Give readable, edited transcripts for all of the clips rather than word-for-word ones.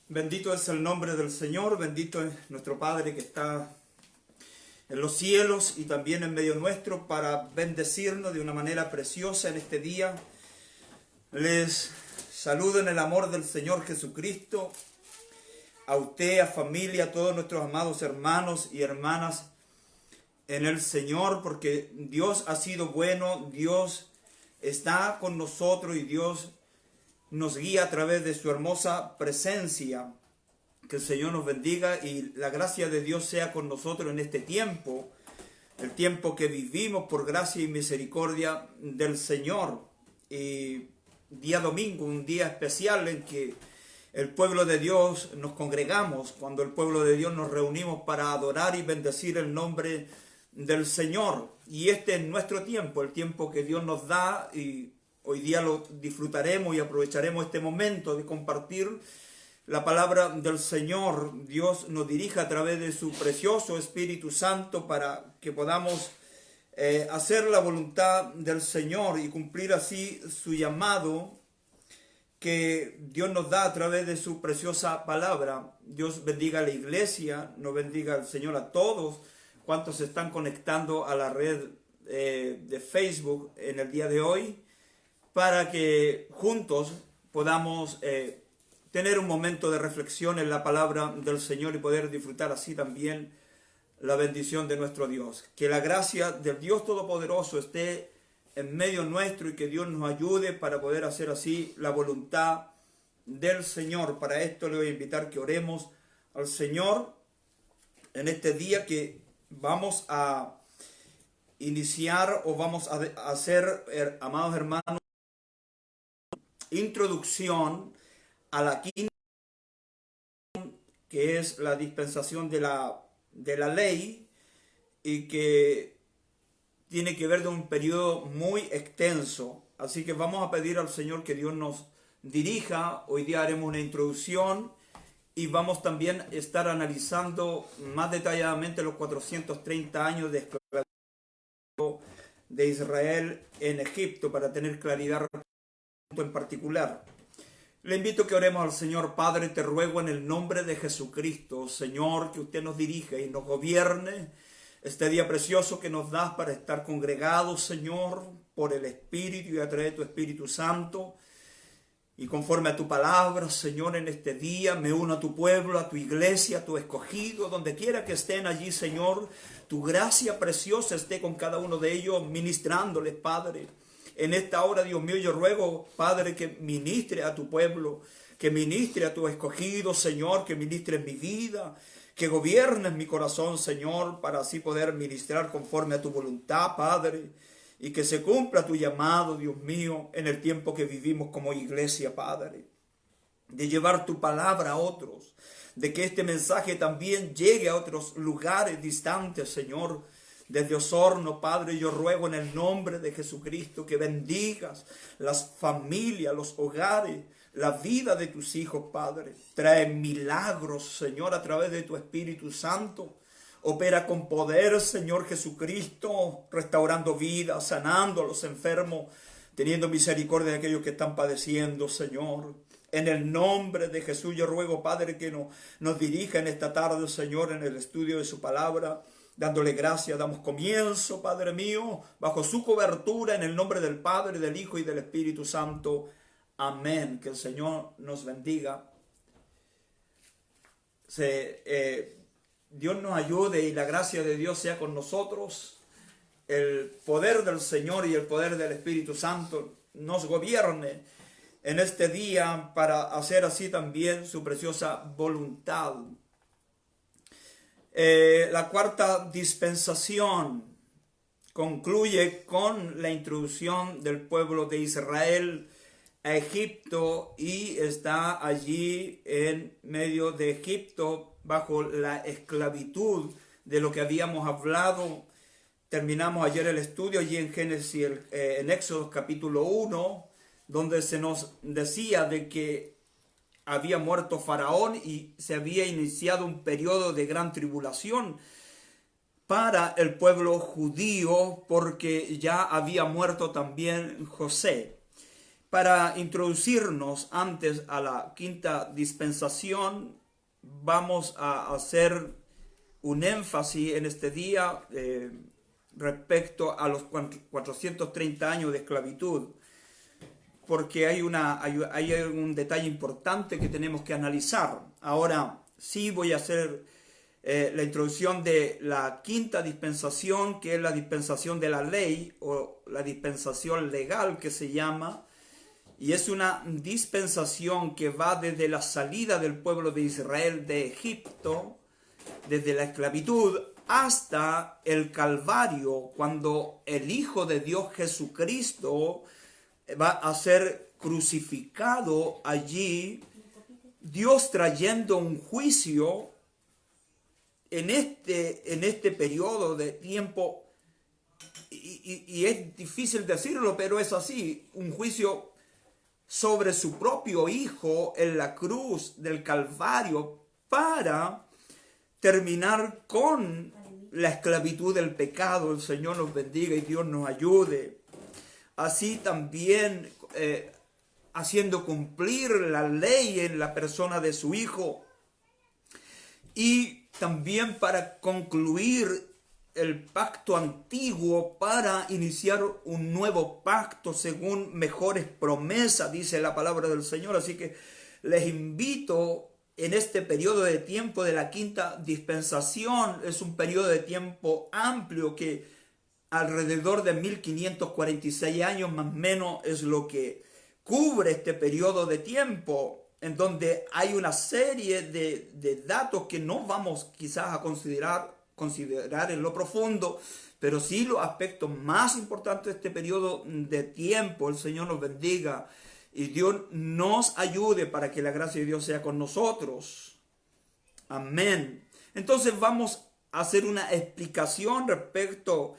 Bendito es el nombre del Señor, bendito es nuestro Padre que está en los cielos y también en medio nuestro para bendecirnos de una manera preciosa en este día. Les saludo en el amor del Señor Jesucristo, a usted, a familia, a todos nuestros amados hermanos y hermanas en el Señor, porque Dios ha sido bueno, Dios está con nosotros y Dios nos guía a través de su hermosa presencia. Que el Señor nos bendiga y la gracia de Dios sea con nosotros en este tiempo, el tiempo que vivimos por gracia y misericordia del Señor. Y día domingo, un día especial en que el pueblo de Dios nos congregamos, cuando el pueblo de Dios nos reunimos para adorar y bendecir el nombre del Señor. Y este es nuestro tiempo, el tiempo que Dios nos da, y hoy día lo disfrutaremos y aprovecharemos este momento de compartir la palabra del Señor. Dios nos dirija a través de su precioso Espíritu Santo para que podamos hacer la voluntad del Señor y cumplir así su llamado que Dios nos da a través de su preciosa palabra. Dios bendiga a la iglesia, nos bendiga el Señor a todos cuantos se están conectando a la red de Facebook en el día de hoy, para que juntos podamos tener un momento de reflexión en la palabra del Señor y poder disfrutar así también la bendición de nuestro Dios. Que la gracia del Dios Todopoderoso esté en medio nuestro y que Dios nos ayude para poder hacer así la voluntad del Señor. Para esto le voy a invitar que oremos al Señor en este día que vamos a iniciar o vamos a hacer, amados hermanos, introducción a la quinta, que es la dispensación de la ley, y que tiene que ver de un periodo muy extenso. Así que vamos a pedir al Señor que Dios nos dirija. Hoy día haremos una introducción y vamos también a estar analizando más detalladamente los 430 años de esclavitud de Israel en Egipto, para tener claridad en particular. Le invito a que oremos al Señor. Padre, te ruego en el nombre de Jesucristo, Señor, que usted nos dirija y nos gobierne este día precioso que nos das para estar congregados, Señor, por el Espíritu y a través de tu Espíritu Santo. Y conforme a tu palabra, Señor, en este día me uno a tu pueblo, a tu iglesia, a tu escogido, donde quiera que estén allí, Señor, tu gracia preciosa esté con cada uno de ellos, ministrándoles, Padre. En esta hora, Dios mío, yo ruego, Padre, que ministre a tu pueblo, que ministre a tu escogido, Señor, que ministre en mi vida, que gobiernes mi corazón, Señor, para así poder ministrar conforme a tu voluntad, Padre, y que se cumpla tu llamado, Dios mío, en el tiempo que vivimos como iglesia, Padre, de llevar tu palabra a otros, de que este mensaje también llegue a otros lugares distantes, Señor. Desde Osorno, Padre, yo ruego en el nombre de Jesucristo que bendigas las familias, los hogares, la vida de tus hijos, Padre. Trae milagros, Señor, a través de tu Espíritu Santo. Opera con poder, Señor Jesucristo, restaurando vidas, sanando a los enfermos, teniendo misericordia de aquellos que están padeciendo, Señor. En el nombre de Jesús yo ruego, Padre, que nos dirija en esta tarde, Señor, en el estudio de su palabra. Dándole gracias, damos comienzo, Padre mío, bajo su cobertura, en el nombre del Padre, del Hijo y del Espíritu Santo. Amén. Que el Señor nos bendiga. Dios nos ayude y la gracia de Dios sea con nosotros. El poder del Señor y el poder del Espíritu Santo nos gobierne en este día para hacer así también su preciosa voluntad. La cuarta dispensación concluye con la introducción del pueblo de Israel a Egipto, y está allí en medio de Egipto bajo la esclavitud de lo que habíamos hablado. Terminamos ayer el estudio allí en Génesis, en Éxodo capítulo 1, donde se nos decía de que había muerto Faraón y se había iniciado un periodo de gran tribulación para el pueblo judío, porque ya había muerto también José. Para introducirnos antes a la quinta dispensación, vamos a hacer un énfasis en este día respecto a los 430 años de esclavitud, porque hay un detalle importante que tenemos que analizar. Ahora sí voy a hacer la introducción de la quinta dispensación, que es la dispensación de la ley, o la dispensación legal que se llama, y es una dispensación que va desde la salida del pueblo de Israel de Egipto, desde la esclavitud, hasta el Calvario, cuando el Hijo de Dios Jesucristo va a ser crucificado allí, Dios trayendo un juicio en este periodo de tiempo, y es difícil decirlo, pero es así, un juicio sobre su propio Hijo en la cruz del Calvario para terminar con la esclavitud del pecado. El Señor nos bendiga y Dios nos ayude. Así también haciendo cumplir la ley en la persona de su Hijo, y también para concluir el pacto antiguo para iniciar un nuevo pacto según mejores promesas, dice la palabra del Señor. Así que les invito en este periodo de tiempo de la quinta dispensación. Es un periodo de tiempo amplio, que alrededor de 1546 años más o menos es lo que cubre este periodo de tiempo, en donde hay una serie de datos que no vamos quizás a considerar en lo profundo, pero sí los aspectos más importantes de este periodo de tiempo. El Señor nos bendiga y Dios nos ayude para que la gracia de Dios sea con nosotros. Amén. Entonces vamos a hacer una explicación respecto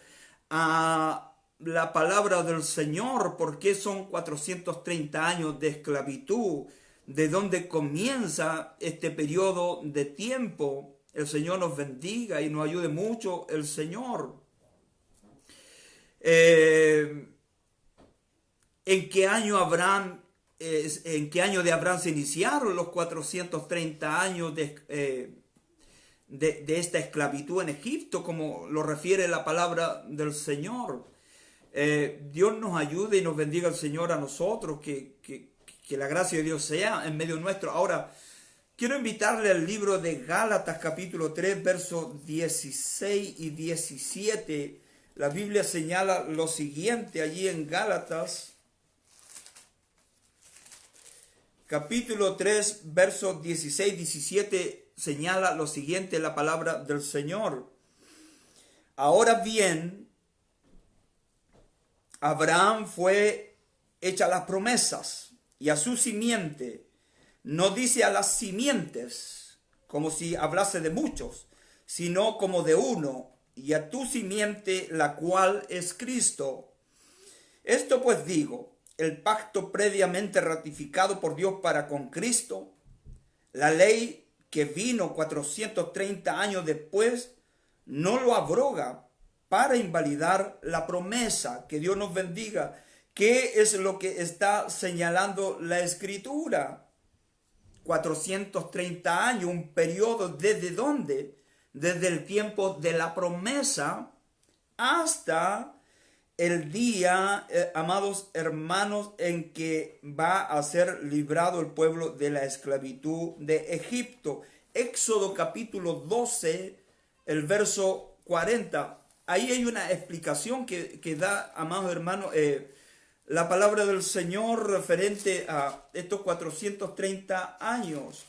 a la palabra del Señor, por qué son 430 años de esclavitud, de dónde comienza este periodo de tiempo. El Señor nos bendiga y nos ayude mucho el Señor. ¿En qué año de Abraham se iniciaron los 430 años de esta esclavitud en Egipto, como lo refiere la palabra del Señor? Dios nos ayude y nos bendiga el Señor a nosotros, que la gracia de Dios sea en medio nuestro. Ahora, quiero invitarle al libro de Gálatas capítulo 3, versos 16 y 17. La Biblia señala lo siguiente allí en Gálatas capítulo 3, versos 16 y 17, señala lo siguiente la palabra del Señor. Ahora bien, Abraham fue hecha las promesas, y a su simiente. No dice a las simientes, como si hablase de muchos, sino como de uno, y a tu simiente, la cual es Cristo. Esto pues digo, el pacto previamente ratificado por Dios para con Cristo, la ley que vino 430 años después, no lo abroga para invalidar la promesa. Que Dios nos bendiga. ¿Qué es lo que está señalando la Escritura? 430 años, un periodo ¿desde dónde? Desde el tiempo de la promesa hasta el día, amados hermanos, en que va a ser librado el pueblo de la esclavitud de Egipto. Éxodo capítulo 12, el verso 40. Ahí hay una explicación que da, amados hermanos, la palabra del Señor referente a estos 430 años.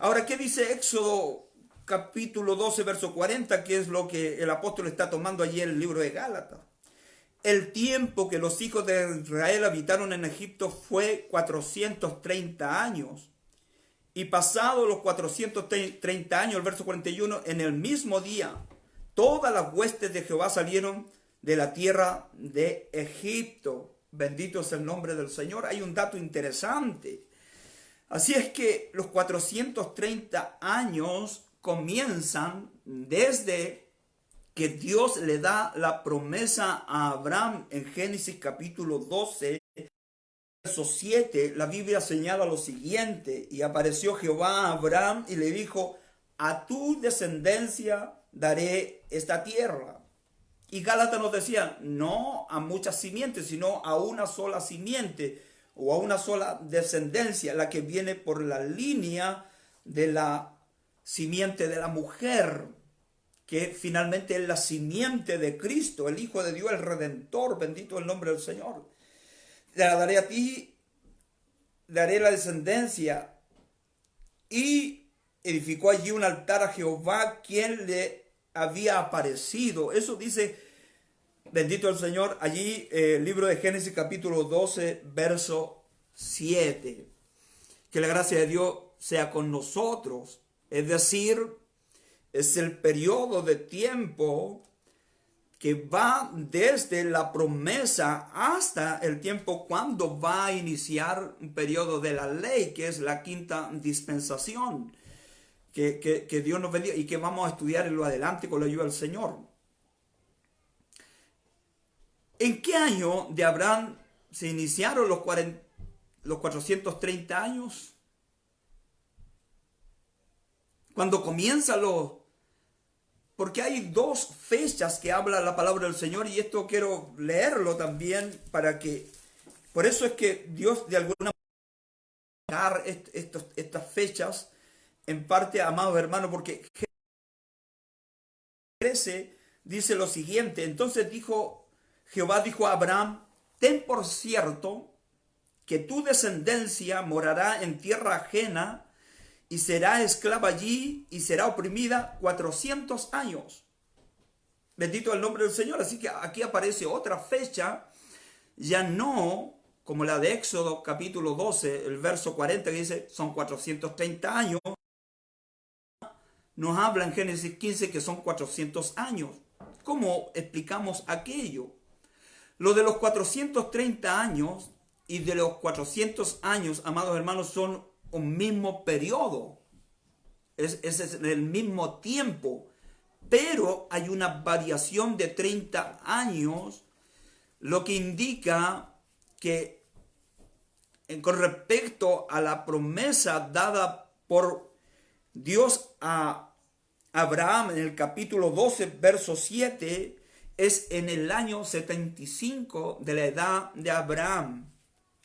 Ahora, ¿qué dice Éxodo capítulo 12, verso 40? Que es lo que el apóstol está tomando allí en el libro de Gálatas. El tiempo que los hijos de Israel habitaron en Egipto fue 430 años. Y pasados los 430 años, el verso 41, en el mismo día, todas las huestes de Jehová salieron de la tierra de Egipto. Bendito es el nombre del Señor. Hay un dato interesante. Así es que los 430 años comienzan desde que Dios le da la promesa a Abraham en Génesis capítulo 12, verso 7, la Biblia señala lo siguiente: y apareció Jehová a Abraham y le dijo, a tu descendencia daré esta tierra. Y Gálatas nos decía, no a muchas simientes, sino a una sola simiente o a una sola descendencia, la que viene por la línea de la simiente de la mujer, que finalmente es la simiente de Cristo, el Hijo de Dios, el Redentor, bendito el nombre del Señor. Te la daré a ti, daré la descendencia. Y edificó allí un altar a Jehová, quien le había aparecido. Eso dice, bendito el Señor, allí libro de Génesis capítulo 12, verso 7. Que la gracia de Dios sea con nosotros. Es decir, es el periodo de tiempo que va desde la promesa hasta el tiempo cuando va a iniciar un periodo de la ley, que es la quinta dispensación. Que Dios nos bendiga y que vamos a estudiar en lo adelante con la ayuda del Señor. ¿En qué año de Abraham se iniciaron los 430 años? Cuando comienza porque hay dos fechas que habla la palabra del Señor, y esto quiero leerlo también para que... Por eso es que Dios de alguna manera estas fechas, en parte, amados hermanos, porque dice lo siguiente: entonces Jehová dijo a Abraham, ten por cierto que tu descendencia morará en tierra ajena y será esclava allí y será oprimida 400 años. Bendito el nombre del Señor. Así que aquí aparece otra fecha, ya no como la de Éxodo capítulo 12, el verso 40, que dice son 430 años. Nos habla en Génesis 15 que son 400 años. ¿Cómo explicamos aquello? Lo de los 430 años y de los 400 años, amados hermanos, son un mismo periodo. Es el mismo tiempo. Pero hay una variación de 30 años, lo que indica que con respecto a la promesa dada por Dios a Abraham en el capítulo 12, verso 7, es en el año 75 de la edad de Abraham.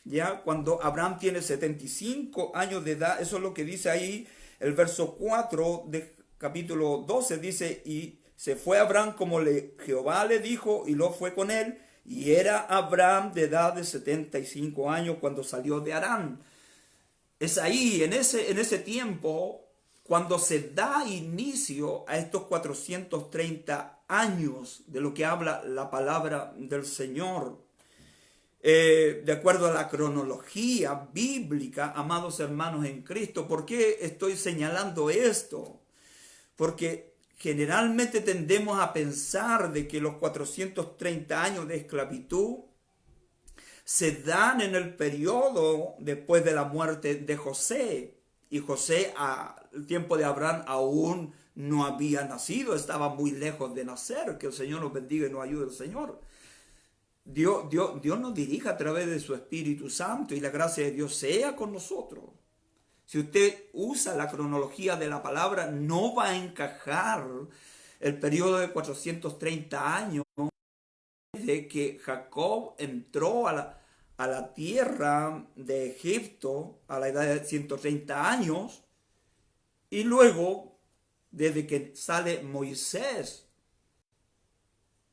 Ya cuando Abraham tiene 75 años de edad, eso es lo que dice ahí el verso 4 de capítulo 12, dice, y se fue Abraham como Jehová le dijo, y lo fue con él, y era Abraham de edad de 75 años cuando salió de Harán. Es ahí, en ese tiempo, cuando se da inicio a estos 430 años de lo que habla la palabra del Señor. De acuerdo a la cronología bíblica, amados hermanos en Cristo. ¿Por qué estoy señalando esto? Porque generalmente tendemos a pensar de que los 430 años de esclavitud se dan en el periodo después de la muerte de José. Y José, al tiempo de Abraham, aún no había nacido, estaba muy lejos de nacer. Que el Señor nos bendiga y nos ayude el Señor. Dios nos dirija a través de su Espíritu Santo, y la gracia de Dios sea con nosotros. Si usted usa la cronología de la palabra, no va a encajar el periodo de 430 años de que Jacob entró a la tierra de Egipto a la edad de 130 años, y luego desde que sale Moisés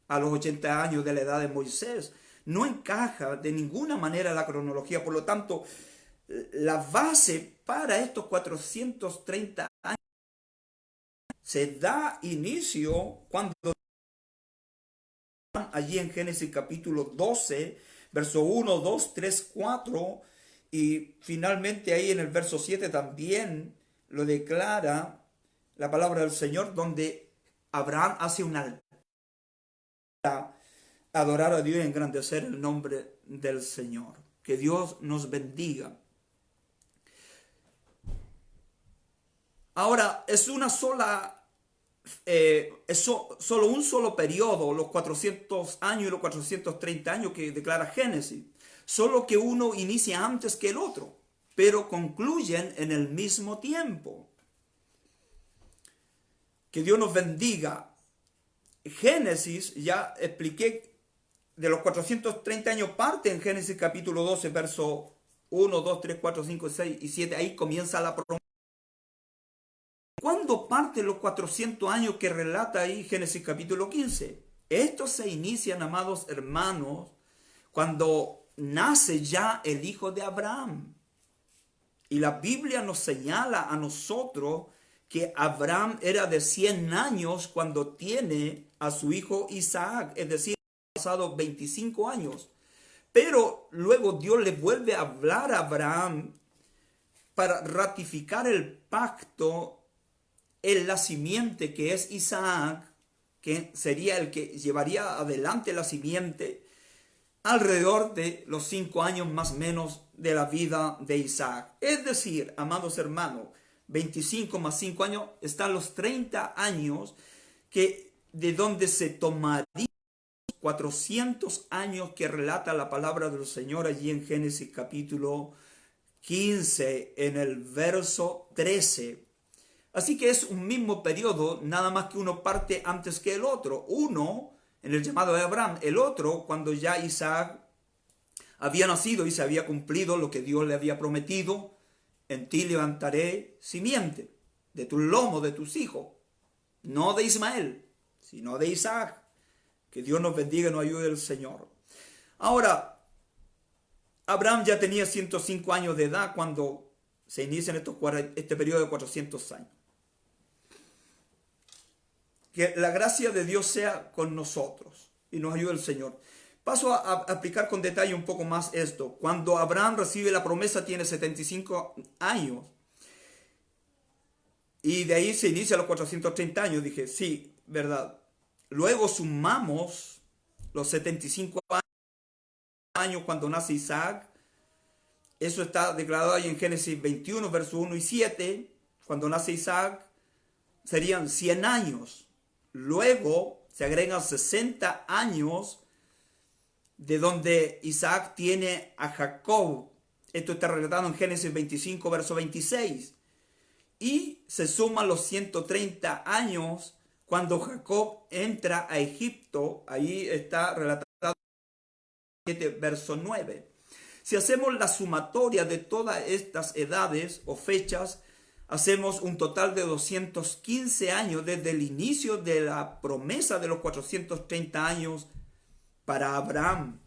a los 80 años de la edad de Moisés. No encaja de ninguna manera la cronología. Por lo tanto, la base para estos 430 años se da inicio cuando allí en Génesis capítulo 12, verso 1, 2, 3, 4, y finalmente ahí en el verso 7 también lo declara la palabra del Señor, donde Abraham hace un altar a adorar a Dios y engrandecer el nombre del Señor. Que Dios nos bendiga. Ahora, es una sola solo un solo periodo, los 400 años y los 430 años que declara Génesis. Solo que uno inicia antes que el otro, pero concluyen en el mismo tiempo. Que Dios nos bendiga. Génesis, ya expliqué, de los 430 años parte en Génesis capítulo 12, verso 1, 2, 3, 4, 5, 6 y 7. Ahí comienza la promesa. ¿Cuándo parte los 400 años que relata ahí Génesis capítulo 15? Estos se inician, amados hermanos, cuando nace ya el hijo de Abraham. Y la Biblia nos señala a nosotros que Abraham era de 100 años cuando tiene a su hijo Isaac, es decir, han pasado 25 años. Pero luego Dios le vuelve a hablar a Abraham para ratificar el pacto en la simiente que es Isaac, que sería el que llevaría adelante la simiente alrededor de los 5 años más o menos de la vida de Isaac. Es decir, amados hermanos, 25 más 5 años están los 30 años de donde se tomaría 400 años que relata la palabra del Señor allí en Génesis capítulo 15 en el verso 13. Así que es un mismo periodo, nada más que uno parte antes que el otro. Uno en el llamado de Abraham, el otro cuando ya Isaac había nacido y se había cumplido lo que Dios le había prometido. En ti levantaré simiente, de tu lomo, de tus hijos, no de Ismael, sino de Isaac. Que Dios nos bendiga y nos ayude el Señor. Ahora, Abraham ya tenía 105 años de edad cuando se inicia este periodo de 400 años. Que la gracia de Dios sea con nosotros y nos ayude el Señor. Paso a explicar con detalle un poco más esto. Cuando Abraham recibe la promesa tiene 75 años. Y de ahí se inicia los 430 años. Dije, sí, verdad. Luego sumamos los 75 años cuando nace Isaac. Eso está declarado ahí en Génesis 21, versos 1 y 7. Cuando nace Isaac serían 100 años. Luego se agregan 60 años de donde Isaac tiene a Jacob. Esto está relatado en Génesis 25, verso 26. Y se suman los 130 años cuando Jacob entra a Egipto. Ahí está relatado en 7, verso 9. Si hacemos la sumatoria de todas estas edades o fechas, hacemos un total de 215 años desde el inicio de la promesa de los 430 años para Abraham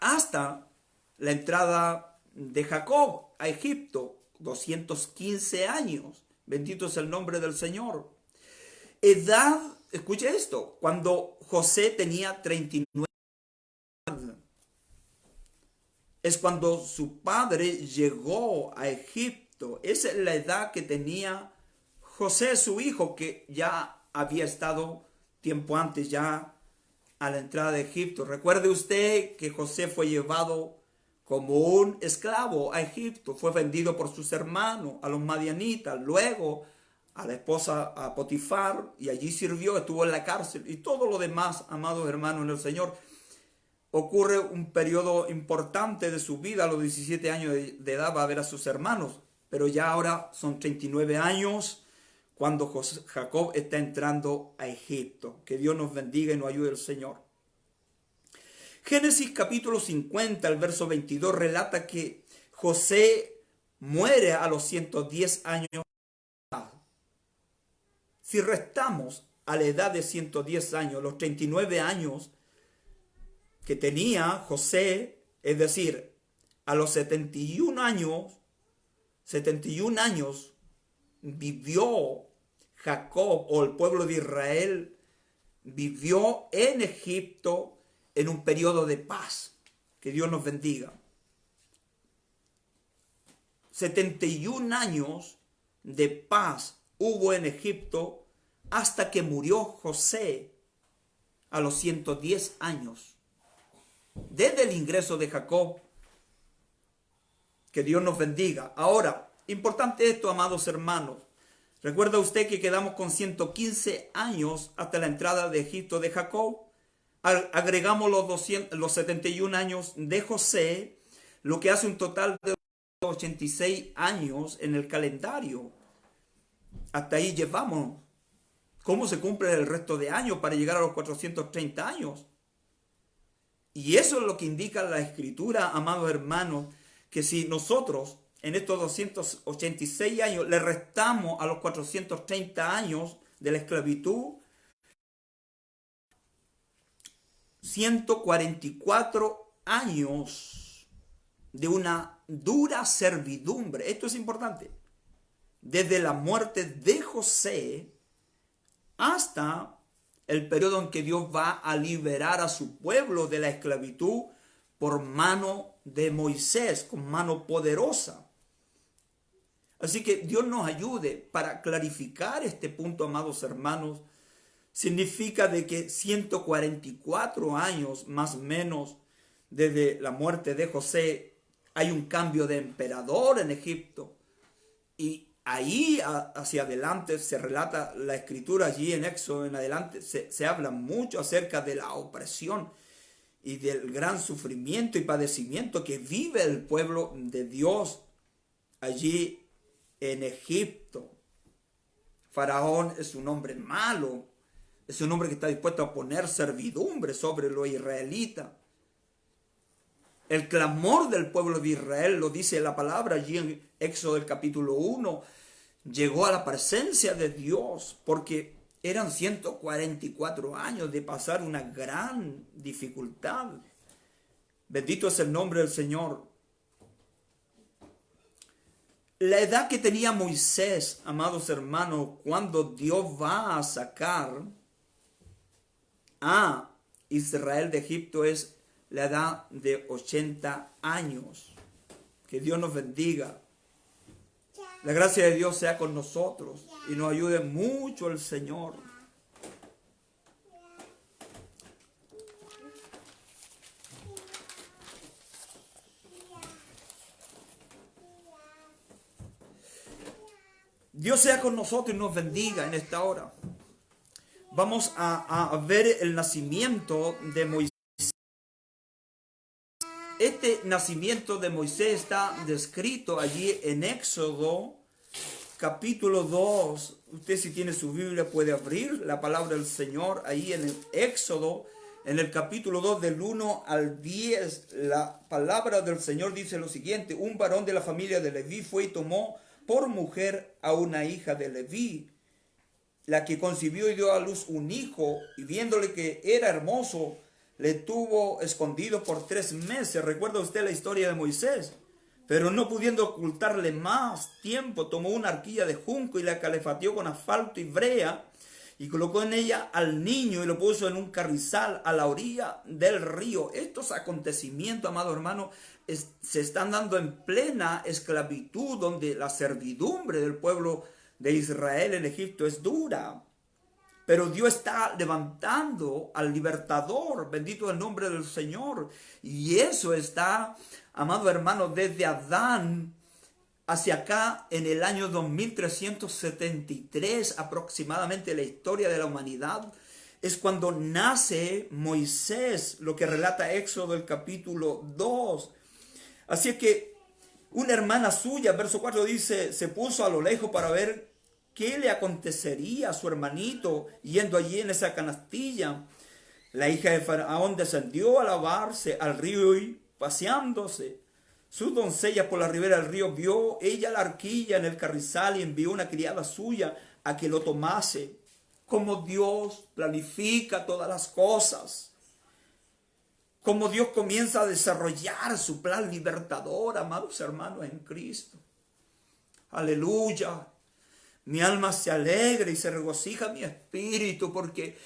hasta la entrada de Jacob a Egipto. 215 años. Bendito es el nombre del Señor. Edad, escuche esto, cuando José tenía 39 años. Es cuando su padre llegó a Egipto. Esa es la edad que tenía José, su hijo, que ya había estado tiempo antes ya a la entrada de Egipto. Recuerde usted que José fue llevado como un esclavo a Egipto. Fue vendido por sus hermanos, a los madianitas. Luego a la esposa, a Potifar, y allí sirvió, estuvo en la cárcel. Y todo lo demás, amados hermanos en el Señor. Ocurre un periodo importante de su vida, a los 17 años de edad va a ver a sus hermanos, pero ya ahora son 39 años cuando Jacob está entrando a Egipto. Que Dios nos bendiga y nos ayude el Señor. Génesis capítulo 50, el verso 22, relata que José muere a los 110 años de edad. Si restamos a la edad de 110 años, los 39 años que tenía José, es decir, a los 71 años vivió Jacob o el pueblo de Israel, vivió en Egipto en un periodo de paz. Que Dios nos bendiga. 71 años de paz hubo en Egipto hasta que murió José a los 110 años. Desde el ingreso de Jacob. Que Dios nos bendiga. Ahora, importante esto, amados hermanos. ¿Recuerda usted que quedamos con 115 años hasta la entrada de Egipto de Jacob? Agregamos los 71 años de José, lo que hace un total de 86 años en el calendario. Hasta ahí llevamos. ¿Cómo se cumple el resto de años para llegar a los 430 años? Y eso es lo que indica la Escritura, amados hermanos, que si nosotros en estos 286 años le restamos a los 430 años de la esclavitud, 144 años de una dura servidumbre. Esto es importante. Desde la muerte de José hasta el periodo en que Dios va a liberar a su pueblo de la esclavitud por mano de Moisés, con mano poderosa. Así que Dios nos ayude para clarificar este punto, amados hermanos. Significa de que 144 años más o menos desde la muerte de José hay un cambio de emperador en Egipto. Y ahí hacia adelante se relata la escritura, allí en Éxodo en adelante se habla mucho acerca de la opresión y del gran sufrimiento y padecimiento que vive el pueblo de Dios allí en Egipto. Faraón es un hombre malo, es un hombre que está dispuesto a poner servidumbre sobre los israelitas. El clamor del pueblo de Israel, lo dice la palabra allí en Éxodo del capítulo 1, llegó a la presencia de Dios porque eran 144 años de pasar una gran dificultad. Bendito es el nombre del Señor. La edad que tenía Moisés, amados hermanos, cuando Dios va a sacar a Israel de Egipto es la edad de 80 años. Que Dios nos bendiga. La gracia de Dios sea con nosotros y nos ayude mucho el Señor. Dios sea con nosotros y nos bendiga en esta hora. Vamos a ver el nacimiento de Moisés. Este nacimiento de Moisés está descrito allí en Éxodo capítulo 2. Usted, si tiene su Biblia, puede abrir la palabra del Señor ahí en el Éxodo, en el capítulo 2 del 1 al 10. La palabra del Señor dice lo siguiente: un varón de la familia de Leví fue y tomó por mujer a una hija de Leví, la que concibió y dio a luz un hijo, y viéndole que era hermoso, le tuvo escondido por 3 meses. ¿Recuerda usted la historia de Moisés? Pero no pudiendo ocultarle más tiempo, tomó una arquilla de junco y la calefateó con asfalto y brea, y colocó en ella al niño y lo puso en un carrizal a la orilla del río. Estos acontecimientos, amado hermano, se están dando en plena esclavitud, donde la servidumbre del pueblo de Israel en Egipto es dura. Pero Dios está levantando al libertador, bendito el nombre del Señor. Y eso está, amado hermano, desde Adán hacia acá, en el año 2373 aproximadamente, la historia de la humanidad, es cuando nace Moisés, lo que relata Éxodo el capítulo 2. Así es que una hermana suya, verso 4 dice, se puso a lo lejos para ver qué le acontecería a su hermanito yendo allí en esa canastilla. La hija de Faraón descendió a lavarse al río y paseándose. Sus doncellas por la ribera del río vio ella la arquilla en el carrizal y envió una criada suya a que lo tomase. Como Dios planifica todas las cosas. Como Dios comienza a desarrollar su plan libertador, amados hermanos en Cristo. Aleluya. Mi alma se alegra y se regocija mi espíritu porque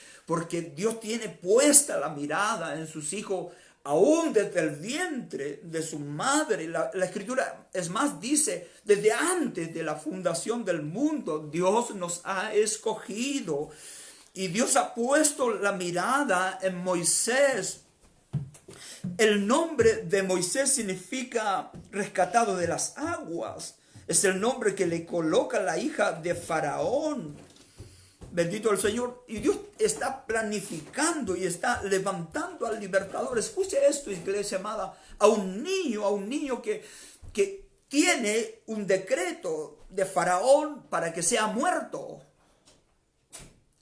Dios tiene puesta la mirada en sus hijos aún desde el vientre de su madre. La Escritura, es más, dice, desde antes de la fundación del mundo, Dios nos ha escogido. Y Dios ha puesto la mirada en Moisés. El nombre de Moisés significa rescatado de las aguas. Es el nombre que le coloca la hija de Faraón. Bendito el Señor. Y Dios está planificando y está levantando al libertador. Escuche esto, iglesia amada. A un niño que tiene un decreto de Faraón para que sea muerto.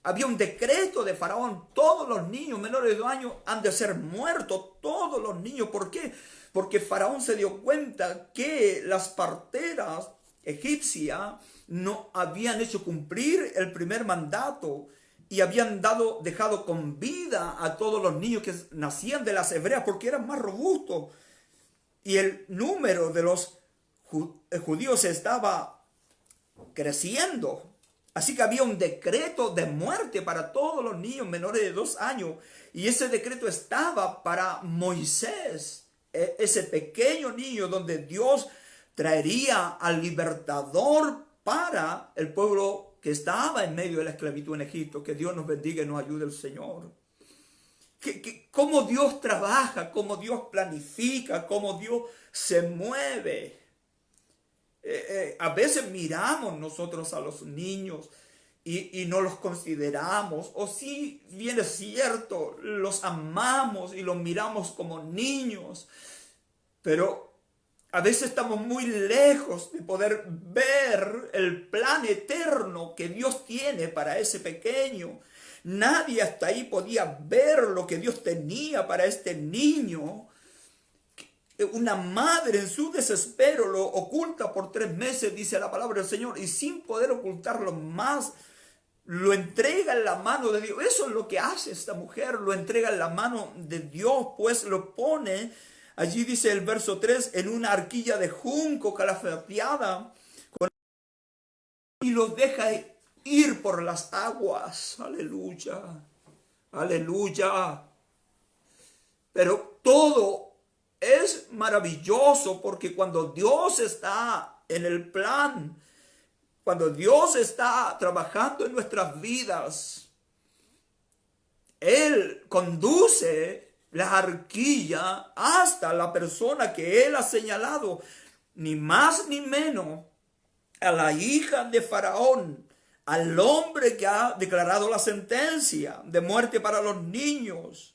Había un decreto de Faraón. Todos los niños menores de 2 años han de ser muertos. Todos los niños. ¿Por qué? Porque Faraón se dio cuenta que las parteras egipcias no habían hecho cumplir el primer mandato y habían dejado con vida a todos los niños que nacían de las hebreas porque eran más robustos. Y el número de los judíos estaba creciendo. Así que había un decreto de muerte para todos los niños menores de 2 años. Y ese decreto estaba para Moisés, ese pequeño niño donde Dios traería al libertador para el pueblo que estaba en medio de la esclavitud en Egipto. Que Dios nos bendiga y nos ayude el Señor. Cómo Dios trabaja, cómo Dios planifica, cómo Dios se mueve. A veces miramos nosotros a los niños y no los consideramos, o si bien es cierto, los amamos y los miramos como niños, pero a veces estamos muy lejos de poder ver el plan eterno que Dios tiene para ese pequeño. Nadie hasta ahí podía ver lo que Dios tenía para este niño. Una madre en su desespero lo oculta por 3 meses, dice la palabra del Señor, y sin poder ocultarlo más, lo entrega en la mano de Dios. Eso es lo que hace esta mujer, lo entrega en la mano de Dios, pues lo pone, allí dice el verso 3, en una arquilla de junco calafateada, y lo deja ir por las aguas. Aleluya, aleluya. Pero todo es maravilloso porque cuando Dios está en el plan, cuando Dios está trabajando en nuestras vidas, Él conduce la arquilla hasta la persona que Él ha señalado, ni más ni menos a la hija de Faraón, al hombre que ha declarado la sentencia de muerte para los niños.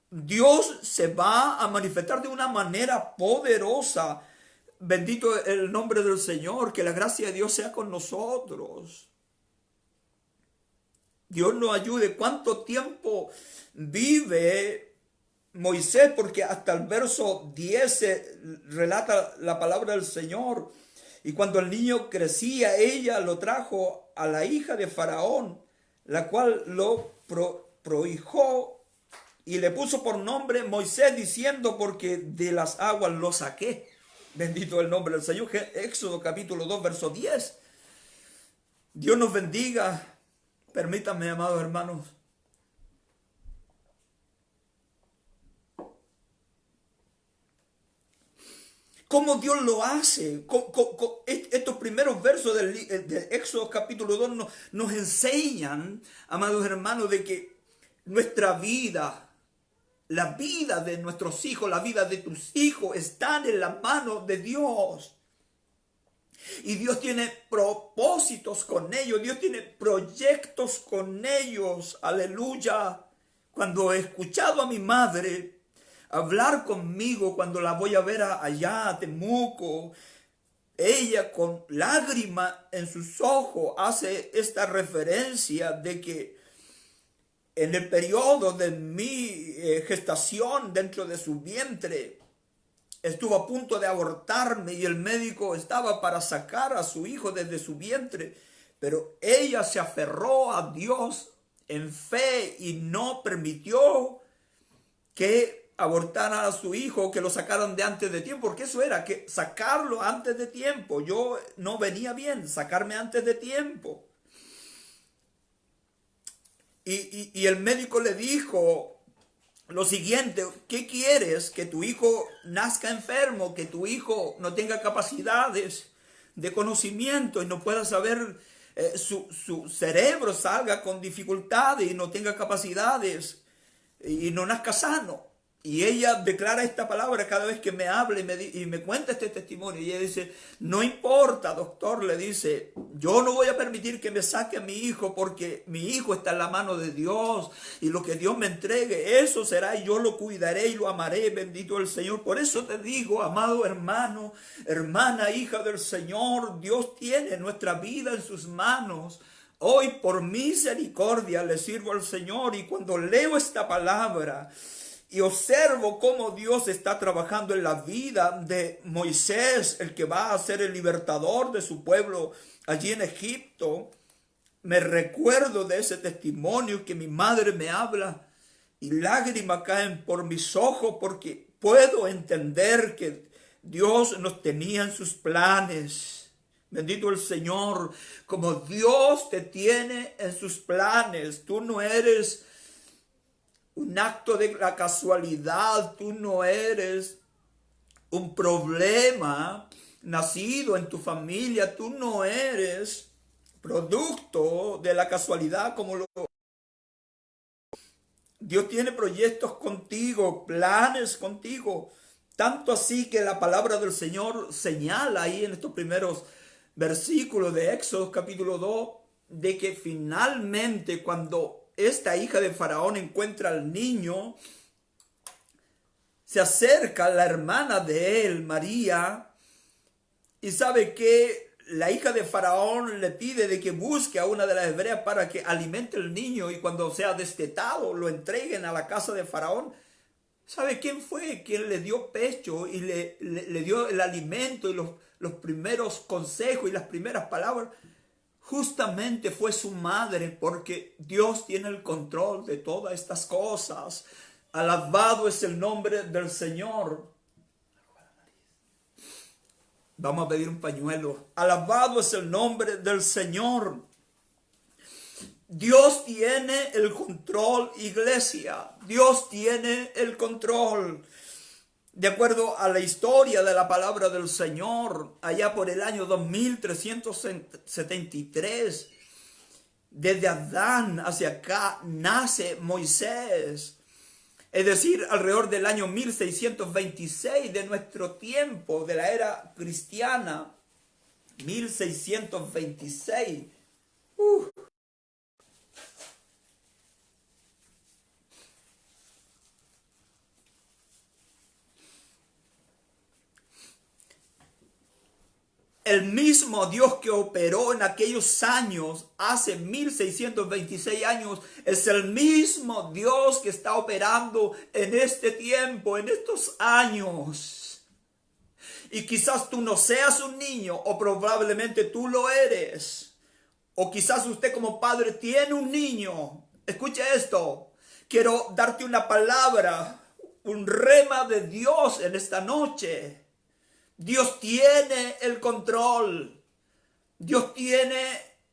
Dios se va a manifestar de una manera poderosa. Bendito el nombre del Señor, que la gracia de Dios sea con nosotros. Dios nos ayude. ¿Cuánto tiempo vive Moisés? Porque hasta el verso 10 se relata la palabra del Señor. Y cuando el niño crecía, ella lo trajo a la hija de Faraón, la cual lo prohijó y le puso por nombre Moisés, diciendo, porque de las aguas lo saqué. Bendito el nombre del Señor. Éxodo capítulo 2, verso 10. Dios nos bendiga. Permítanme, amados hermanos. ¿Cómo Dios lo hace? Estos primeros versos de Éxodo capítulo 2 nos enseñan, amados hermanos, de que nuestra vida, la vida de nuestros hijos, la vida de tus hijos están en la mano de Dios. Y Dios tiene propósitos con ellos, Dios tiene proyectos con ellos. Aleluya. Cuando he escuchado a mi madre hablar conmigo, cuando la voy a ver allá a Temuco, ella con lágrimas en sus ojos hace esta referencia de que en el periodo de mi gestación dentro de su vientre, estuvo a punto de abortarme y el médico estaba para sacar a su hijo desde su vientre, pero ella se aferró a Dios en fe y no permitió que abortaran a su hijo, que lo sacaran de antes de tiempo, porque eso era, que sacarlo antes de tiempo. Yo no venía bien, sacarme antes de tiempo. Y el médico le dijo lo siguiente: ¿qué quieres? ¿Que tu hijo nazca enfermo? ¿Que tu hijo no tenga capacidades de conocimiento y no pueda saber, su cerebro salga con dificultades y no tenga capacidades y no nazca sano? Y ella declara esta palabra cada vez que me habla y me cuenta este testimonio. Y ella dice, no importa, doctor, le dice, yo no voy a permitir que me saque a mi hijo porque mi hijo está en la mano de Dios. Y lo que Dios me entregue, eso será y yo lo cuidaré y lo amaré, bendito el Señor. Por eso te digo, amado hermano, hermana, hija del Señor, Dios tiene nuestra vida en sus manos. Hoy por misericordia le sirvo al Señor y cuando leo esta palabra y observo cómo Dios está trabajando en la vida de Moisés, el que va a ser el libertador de su pueblo allí en Egipto, me recuerdo de ese testimonio que mi madre me habla y lágrimas caen por mis ojos porque puedo entender que Dios nos tenía en sus planes. Bendito el Señor, como Dios te tiene en sus planes. Tú no eres un acto de la casualidad, tú no eres un problema nacido en tu familia, tú no eres producto de la casualidad como lo... Dios tiene proyectos contigo, planes contigo, tanto así que la palabra del Señor señala ahí en estos primeros versículos de Éxodo capítulo 2, de que finalmente cuando esta hija de Faraón encuentra al niño, se acerca la hermana de él, María, y sabe que la hija de Faraón le pide de que busque a una de las hebreas para que alimente al niño y cuando sea destetado lo entreguen a la casa de Faraón. ¿Sabe quién fue quien le dio pecho y le dio el alimento y los primeros consejos y las primeras palabras? Justamente fue su madre, porque Dios tiene el control de todas estas cosas. Alabado es el nombre del Señor. Vamos a pedir un pañuelo. Alabado es el nombre del Señor. Dios tiene el control, iglesia. Dios tiene el control. De acuerdo a la historia de la palabra del Señor, allá por el año 2373, desde Adán hacia acá nace Moisés. Es decir, alrededor del año 1626 de nuestro tiempo, de la era cristiana, 1626. El mismo Dios que operó en aquellos años, hace 1626 años, es el mismo Dios que está operando en este tiempo, en estos años. Y quizás tú no seas un niño, o probablemente tú lo eres. O quizás usted como padre tiene un niño. Escuche esto. Quiero darte una palabra, un rema de Dios en esta noche. Dios tiene el control. Dios tiene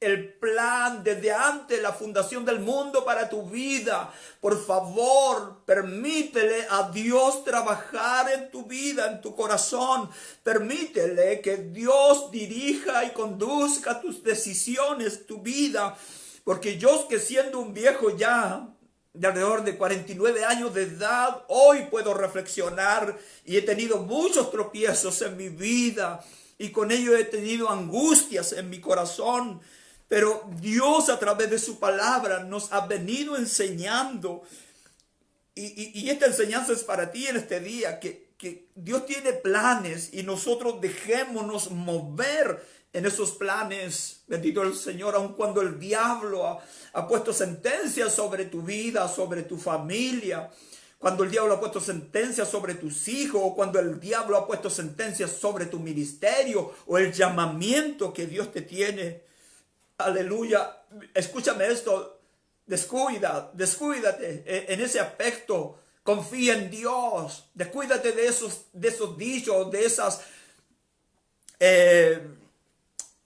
el plan desde antes de la fundación del mundo para tu vida. Por favor, permítele a Dios trabajar en tu vida, en tu corazón. Permítele que Dios dirija y conduzca tus decisiones, tu vida. Porque yo, que siendo un viejo ya de alrededor de 49 años de edad, hoy puedo reflexionar y he tenido muchos tropiezos en mi vida y con ello he tenido angustias en mi corazón, pero Dios a través de su palabra nos ha venido enseñando y esta enseñanza es para ti en este día, que Dios tiene planes y nosotros dejémonos mover en esos planes. Bendito el Señor, aun cuando el diablo ha puesto sentencias sobre tu vida, sobre tu familia, cuando el diablo ha puesto sentencias sobre tus hijos, o cuando el diablo ha puesto sentencias sobre tu ministerio, o el llamamiento que Dios te tiene. Aleluya. Escúchame esto. Descuídate en ese aspecto. Confía en Dios. Descuídate de esos dichos,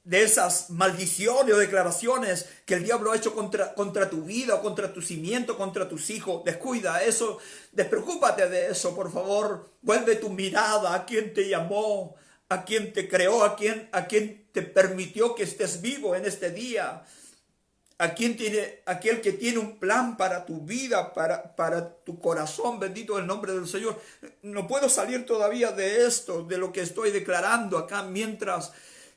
de esas maldiciones o declaraciones que el diablo ha hecho contra tu vida, contra tu cimiento, contra tus hijos. Descuida eso, despreocúpate de eso, por favor. Vuelve tu mirada a quien te llamó, a quien te creó, a quien te permitió que estés vivo en este día. aquel que tiene un plan para tu vida, para tu corazón, bendito el nombre del Señor. No puedo salir todavía de esto, de lo que estoy declarando acá, mientras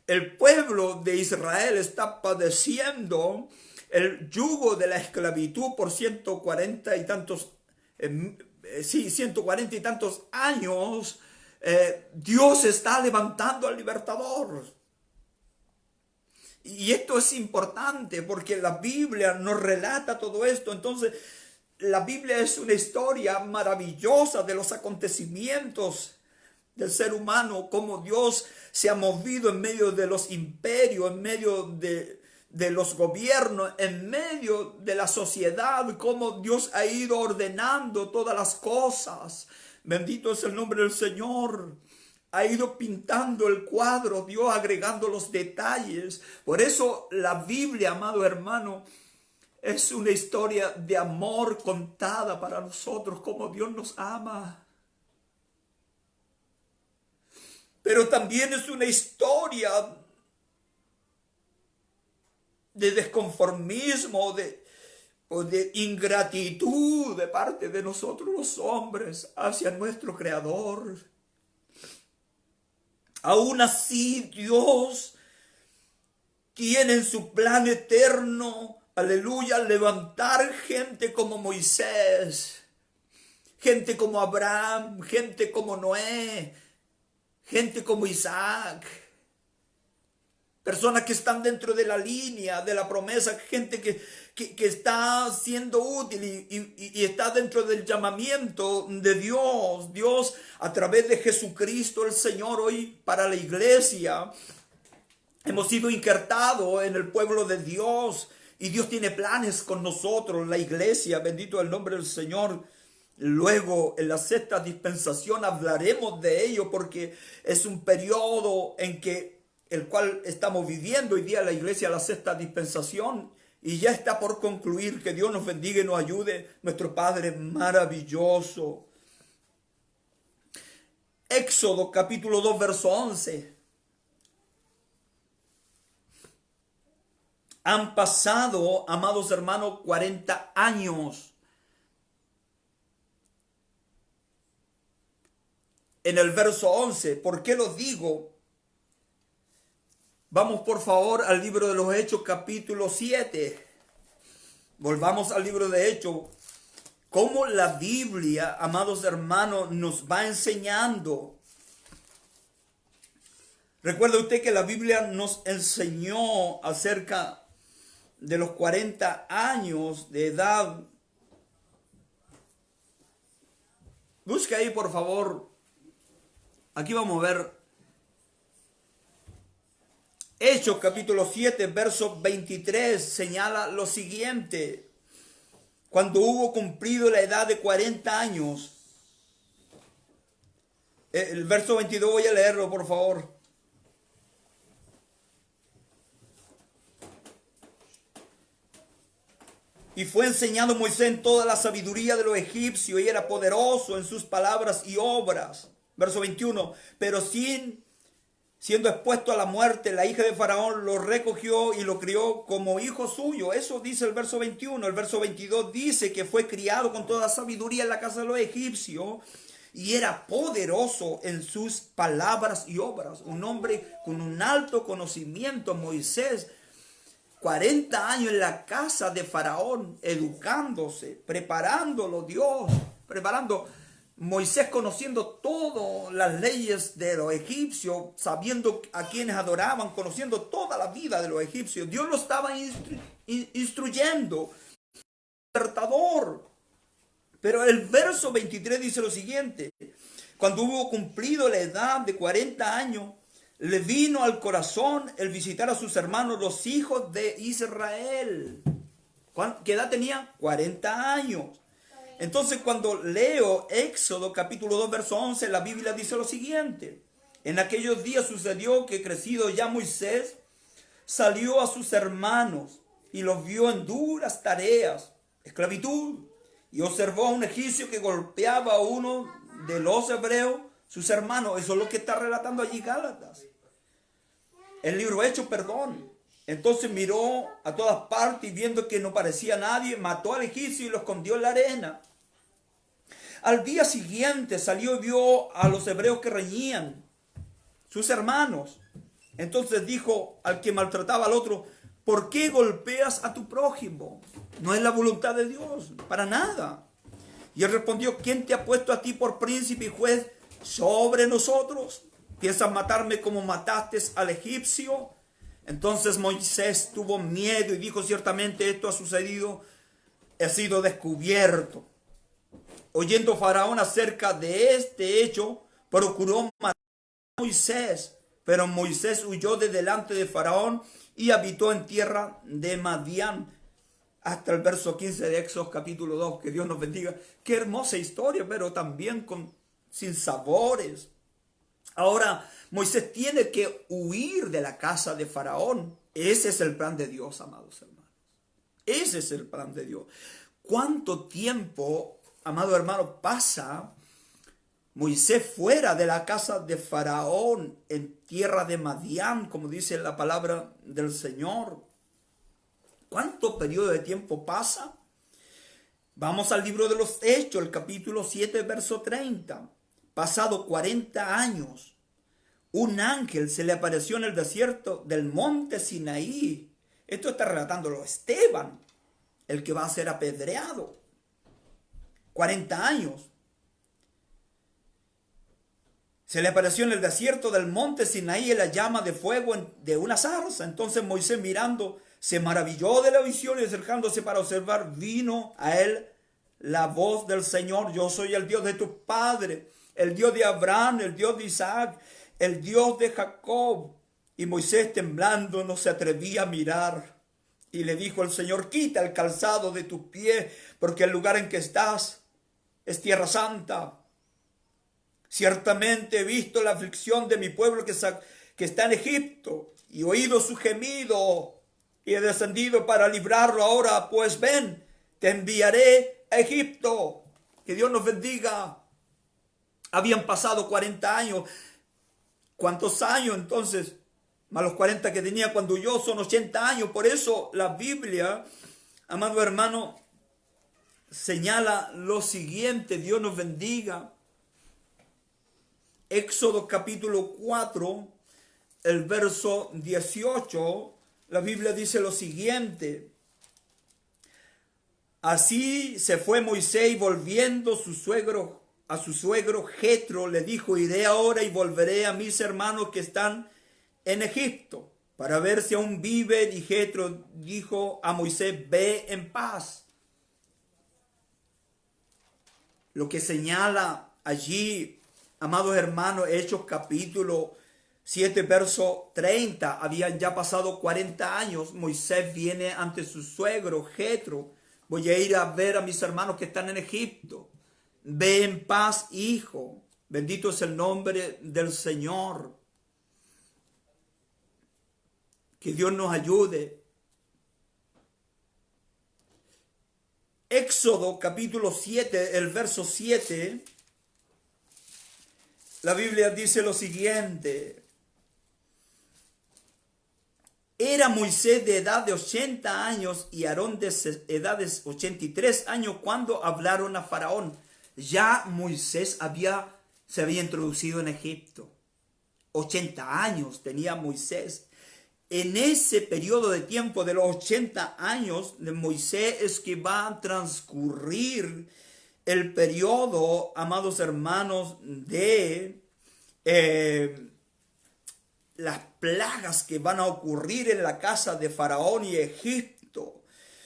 el pueblo de Israel está padeciendo el yugo de la esclavitud por 140 y tantos, 140 y tantos años. Dios está levantando al libertador. Y esto es importante porque la Biblia nos relata todo esto. Entonces, la Biblia es una historia maravillosa de los acontecimientos del ser humano, cómo Dios se ha movido en medio de los imperios, en medio de los gobiernos, en medio de la sociedad, cómo Dios ha ido ordenando todas las cosas. Bendito es el nombre del Señor. Ha ido pintando el cuadro, Dios agregando los detalles. Por eso la Biblia, amado hermano, es una historia de amor contada para nosotros, como Dios nos ama. Pero también es una historia de desconformismo, o de ingratitud de parte de nosotros los hombres hacia nuestro Creador. Aún así, Dios tiene en su plan eterno, aleluya, levantar gente como Moisés, gente como Abraham, gente como Noé, gente como Isaac, personas que están dentro de la línea de la promesa, gente que está siendo útil y está dentro del llamamiento de Dios. Dios, a través de Jesucristo el Señor, hoy para la iglesia hemos sido injertados en el pueblo de Dios y Dios tiene planes con nosotros, la iglesia, bendito el nombre del Señor. Luego, en la sexta dispensación hablaremos de ello, porque es un periodo en que el cual estamos viviendo hoy día la iglesia, la sexta dispensación, y ya está por concluir. Que Dios nos bendiga y nos ayude, nuestro Padre maravilloso. Éxodo capítulo 2, verso 11. Han pasado, amados hermanos, 40 años. En el verso 11, ¿por qué lo digo? Vamos por favor al libro de los Hechos capítulo 7. Volvamos al libro de Hechos. Cómo la Biblia, amados hermanos, nos va enseñando. Recuerda usted que la Biblia nos enseñó acerca de los 40 años de edad. Busca ahí por favor. Aquí vamos a ver Hechos capítulo 7, verso 23, señala lo siguiente. Cuando hubo cumplido la edad de 40 años. El verso 22 voy a leerlo, por favor. Y fue enseñado Moisés en toda la sabiduría de los egipcios, y era poderoso en sus palabras y obras. Verso 21, pero siendo expuesto a la muerte, la hija de Faraón lo recogió y lo crió como hijo suyo. Eso dice el verso 21. El verso 22 dice que fue criado con toda sabiduría en la casa de los egipcios y era poderoso en sus palabras y obras. Un hombre con un alto conocimiento, Moisés, 40 años en la casa de Faraón, educándose, preparándolo Dios, Moisés conociendo todas las leyes de los egipcios, sabiendo a quienes adoraban, conociendo toda la vida de los egipcios. Dios lo estaba instruyendo, libertador. Pero el verso 23 dice lo siguiente: cuando hubo cumplido la edad de 40 años, le vino al corazón el visitar a sus hermanos, los hijos de Israel. ¿Qué edad tenía? 40 años. Entonces, cuando leo Éxodo capítulo 2, verso 11, la Biblia dice lo siguiente: en aquellos días sucedió que, crecido ya Moisés, salió a sus hermanos y los vio en duras tareas, esclavitud, y observó a un egipcio que golpeaba a uno de los hebreos, sus hermanos. Eso es lo que está relatando allí Gálatas. El libro Hechos, perdón. Entonces miró a todas partes y viendo que no parecía nadie, mató al egipcio y lo escondió en la arena. Al día siguiente salió y vio a los hebreos que reñían, sus hermanos. Entonces dijo al que maltrataba al otro: ¿por qué golpeas a tu prójimo? No es la voluntad de Dios, para nada. Y él respondió: ¿quién te ha puesto a ti por príncipe y juez sobre nosotros? ¿Piensas matarme como mataste al egipcio? Entonces Moisés tuvo miedo y dijo: ciertamente esto ha sucedido, he sido descubierto. Oyendo Faraón acerca de este hecho, procuró matar a Moisés, pero Moisés huyó de delante de Faraón y habitó en tierra de Madián. Hasta el verso 15 de Éxodo capítulo 2, que Dios nos bendiga. Qué hermosa historia, pero también con sinsabores. Ahora, Moisés tiene que huir de la casa de Faraón. Ese es el plan de Dios, amados hermanos. Ese es el plan de Dios. ¿Cuánto tiempo, amado hermano, pasa Moisés fuera de la casa de Faraón en tierra de Madián, como dice la palabra del Señor? ¿Cuánto periodo de tiempo pasa? Vamos al libro de los Hechos, el capítulo 7, verso 30. Pasado 40 años, un ángel se le apareció en el desierto del monte Sinaí. Esto está relatándolo Esteban, el que va a ser apedreado. 40 años. Se le apareció en el desierto del monte Sinaí en la llama de fuego de una zarza. Entonces Moisés, mirando, se maravilló de la visión y acercándose para observar, vino a él la voz del Señor: yo soy el Dios de tu padre, el Dios de Abraham, el Dios de Isaac, el Dios de Jacob. Y Moisés, temblando, no se atrevía a mirar. Y le dijo el Señor: quita el calzado de tus pies, porque el lugar en que estás es tierra santa. Ciertamente he visto la aflicción de mi pueblo que está en Egipto, y oído su gemido, y he descendido para librarlo. Ahora pues ven, te enviaré a Egipto. Que Dios nos bendiga. Habían pasado 40 años. ¿Cuántos años entonces? Más los 40 que tenía cuando huyó, son 80 años. Por eso la Biblia, amado hermano, señala lo siguiente. Dios nos bendiga. Éxodo capítulo 4, el verso 18, la Biblia dice lo siguiente: así se fue Moisés, y volviendo a su suegro Jetro le dijo: iré ahora y volveré a mis hermanos que están en Egipto, para ver si aún viven. Y Jetro dijo a Moisés: ve en paz. Lo que señala allí, amados hermanos, Hechos capítulo 7, verso 30, habían ya pasado 40 años. Moisés viene ante su suegro Jetro: voy a ir a ver a mis hermanos que están en Egipto. Ve en paz, hijo. Bendito es el nombre del Señor. Que Dios nos ayude. Éxodo capítulo 7, el verso 7, la Biblia dice lo siguiente: era Moisés de edad de 80 años y Aarón de edad de 83 años cuando hablaron a Faraón. Ya Moisés se había introducido en Egipto. 80 años tenía Moisés. En ese periodo de tiempo de los 80 años de Moisés es que va a transcurrir el periodo, amados hermanos, de las plagas que van a ocurrir en la casa de Faraón y Egipto,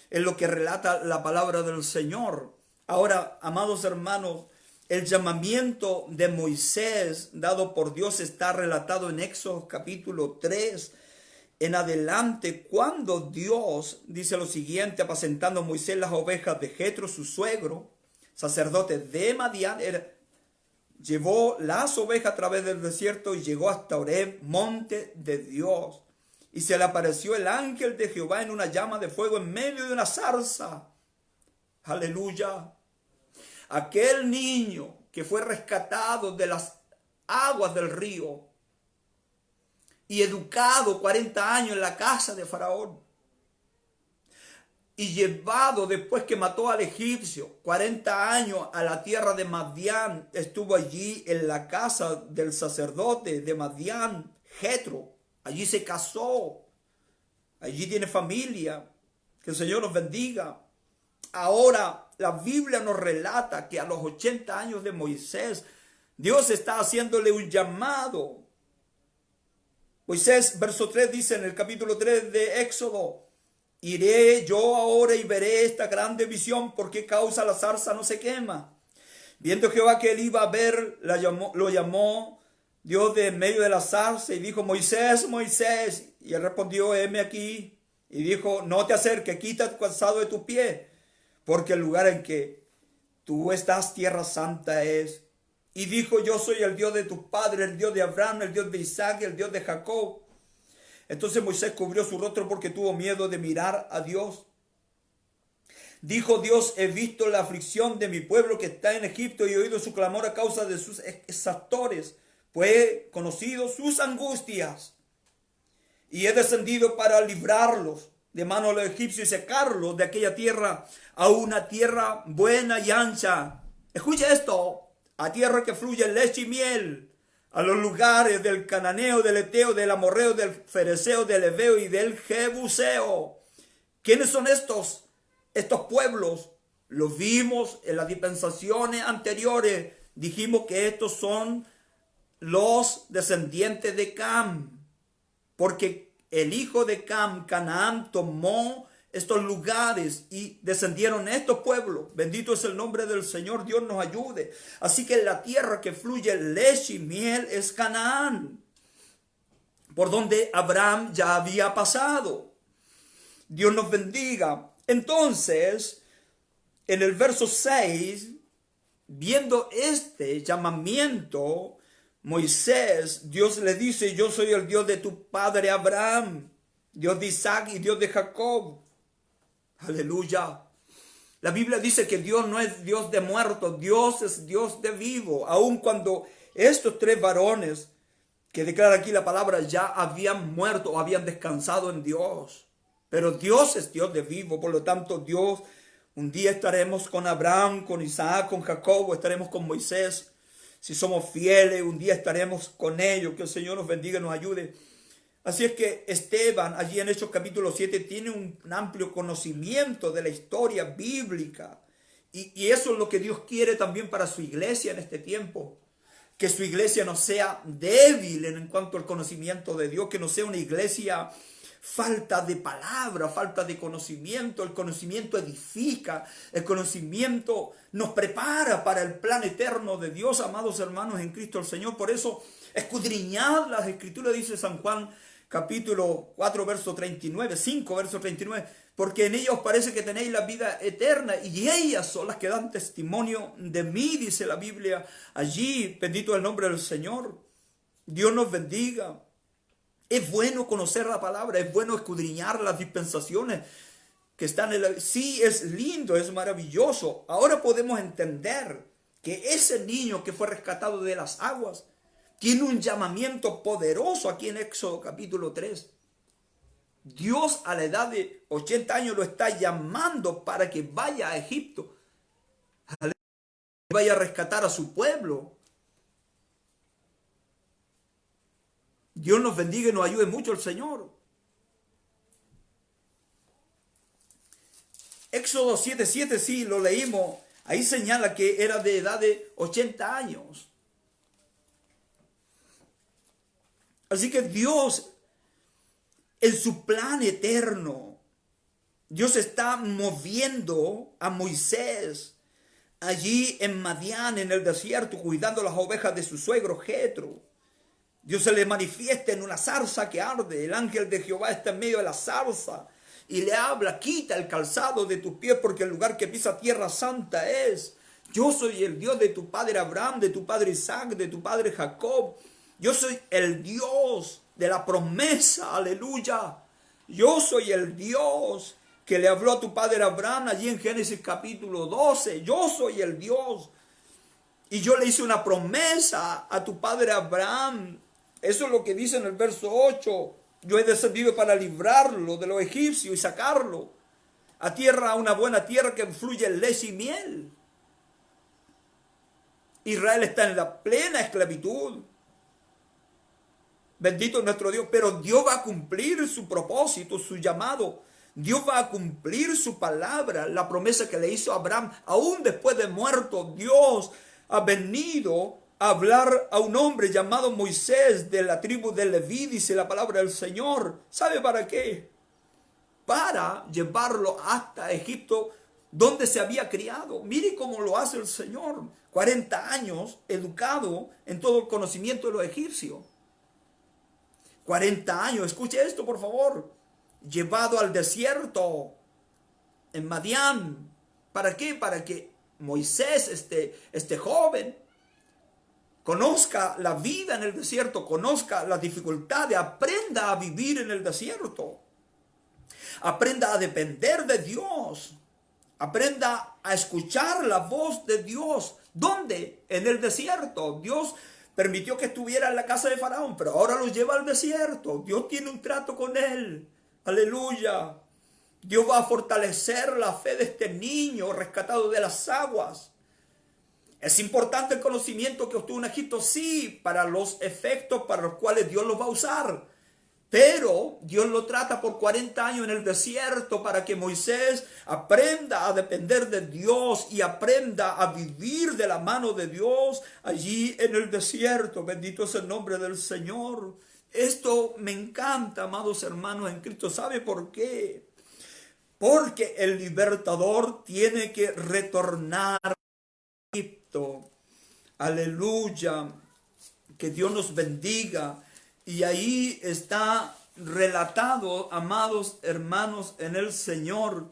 en lo que relata la palabra del Señor. Ahora, amados hermanos, el llamamiento de Moisés dado por Dios está relatado en Éxodo capítulo 3 en adelante, cuando Dios dice lo siguiente: apacentando Moisés las ovejas de Jetro, su suegro, sacerdote de Madián, llevó las ovejas a través del desierto y llegó hasta Horeb, monte de Dios. Y se le apareció el ángel de Jehová en una llama de fuego en medio de una zarza. Aleluya. Aquel niño que fue rescatado de las aguas del río y educado 40 años en la casa de Faraón. Y llevado después que mató al egipcio 40 años a la tierra de Madián, estuvo allí en la casa del sacerdote de Madián, Jetro. Allí se casó, allí tiene familia. Que el Señor nos bendiga. Ahora la Biblia nos relata que a los 80 años de Moisés, Dios está haciéndole un llamado. Moisés, verso 3 dice en el capítulo 3 de Éxodo: iré yo ahora y veré esta grande visión, ¿por qué causa la zarza no se quema? Viendo Jehová que él iba a ver, lo llamó Dios de en medio de la zarza y dijo: Moisés, Moisés. Y él respondió: heme aquí. Y dijo: no te acerques, quita tu calzado de tu pie, porque el lugar en que tú estás, tierra santa es. Y dijo: yo soy el Dios de tu padre, el Dios de Abraham, el Dios de Isaac, el Dios de Jacob. Entonces Moisés cubrió su rostro porque tuvo miedo de mirar a Dios. Dijo Dios: he visto la aflicción de mi pueblo que está en Egipto y he oído su clamor a causa de sus exactores, pues he conocido sus angustias. Y he descendido para librarlos de mano de los egipcios y sacarlos de aquella tierra a una tierra buena y ancha. Escucha esto: a tierra que fluye leche y miel, a los lugares del cananeo, del eteo, del amorreo, del fereceo, del heveo y del jebuseo. ¿Quiénes son estos pueblos? Los vimos en las dispensaciones anteriores. Dijimos que estos son los descendientes de Cam, porque el hijo de Cam, Canaán, tomó estos lugares y descendieron estos pueblos. Bendito es el nombre del Señor, Dios nos ayude. Así que la tierra que fluye leche y miel es Canaán, por donde Abraham ya había pasado. Dios nos bendiga. Entonces, en el verso 6, viendo este llamamiento, Moisés, Dios le dice: yo soy el Dios de tu padre Abraham, Dios de Isaac y Dios de Jacob. Aleluya. La Biblia dice que Dios no es Dios de muertos, Dios es Dios de vivo. Aun cuando estos tres varones que declara aquí la palabra ya habían muerto o habían descansado en Dios. Pero Dios es Dios de vivo, por lo tanto Dios, un día estaremos con Abraham, con Isaac, con Jacob, estaremos con Moisés. Si somos fieles, un día estaremos con ellos. Que el Señor nos bendiga y nos ayude. Así es que Esteban, allí en Hechos capítulo 7, tiene un amplio conocimiento de la historia bíblica. Y eso es lo que Dios quiere también para su iglesia en este tiempo. Que su iglesia no sea débil en cuanto al conocimiento de Dios, que no sea una iglesia falta de palabra, falta de conocimiento. El conocimiento edifica, el conocimiento nos prepara para el plan eterno de Dios, amados hermanos en Cristo el Señor. Por eso, escudriñad las Escrituras, dice San Juan, capítulo 4, verso 39, 5, verso 39, porque en ellas os parece que tenéis la vida eterna, y ellas son las que dan testimonio de mí, dice la Biblia allí. Bendito el nombre del Señor. Dios nos bendiga. Es bueno conocer la palabra, es bueno escudriñar las dispensaciones que están en la... Sí, es lindo, es maravilloso. Ahora podemos entender que ese niño que fue rescatado de las aguas tiene un llamamiento poderoso aquí en Éxodo capítulo 3. Dios a la edad de 80 años lo está llamando para que vaya a Egipto, vaya a rescatar a su pueblo. Dios nos bendiga y nos ayude mucho el Señor. Éxodo 7:7, sí, lo leímos. Ahí señala que era de edad de 80 años. Así que Dios, en su plan eterno, Dios está moviendo a Moisés allí en Madián, en el desierto, cuidando las ovejas de su suegro Jetro. Dios se le manifiesta en una zarza que arde. El ángel de Jehová está en medio de la zarza y le habla: quita el calzado de tus pies, porque el lugar que pisa tierra santa es. Yo soy el Dios de tu padre Abraham, de tu padre Isaac, de tu padre Jacob. Yo soy el Dios de la promesa, aleluya. Yo soy el Dios que le habló a tu padre Abraham allí en Génesis capítulo 12. Yo soy el Dios. Y yo le hice una promesa a tu padre Abraham Eso es lo que dice en el verso 8. Yo he descendido para librarlo de los egipcios y sacarlo a tierra, a una buena tierra que fluye leche y miel. Israel está en la plena esclavitud. Bendito nuestro Dios, pero Dios va a cumplir su propósito, su llamado. Dios va a cumplir su palabra, la promesa que le hizo a Abraham. Aún después de muerto, Dios ha venido a hablar a un hombre llamado Moisés de la tribu de Leví, dice la palabra del Señor. ¿Sabe para qué? Para llevarlo hasta Egipto, donde se había criado. Mire cómo lo hace el Señor. 40 años educado en todo el conocimiento de los egipcios. 40 años, escuche esto por favor, llevado al desierto en Madián. ¿Para qué? Para que Moisés, este joven, conozca la vida en el desierto, conozca las dificultades, aprenda a vivir en el desierto, aprenda a depender de Dios, aprenda a escuchar la voz de Dios. ¿Dónde? En el desierto. Dios permitió que estuviera en la casa de Faraón, pero ahora lo lleva al desierto. Dios tiene un trato con él. Aleluya. Dios va a fortalecer la fe de este niño rescatado de las aguas. ¿Es importante el conocimiento que obtuvo en Egipto? Sí, para los efectos para los cuales Dios los va a usar. Pero Dios lo trata por 40 años en el desierto para que Moisés aprenda a depender de Dios y aprenda a vivir de la mano de Dios allí en el desierto. Bendito es el nombre del Señor. Esto me encanta, amados hermanos en Cristo. ¿Sabe por qué? Porque el libertador tiene que retornar a Egipto. Aleluya. Que Dios nos bendiga. Y ahí está relatado, amados hermanos en el Señor,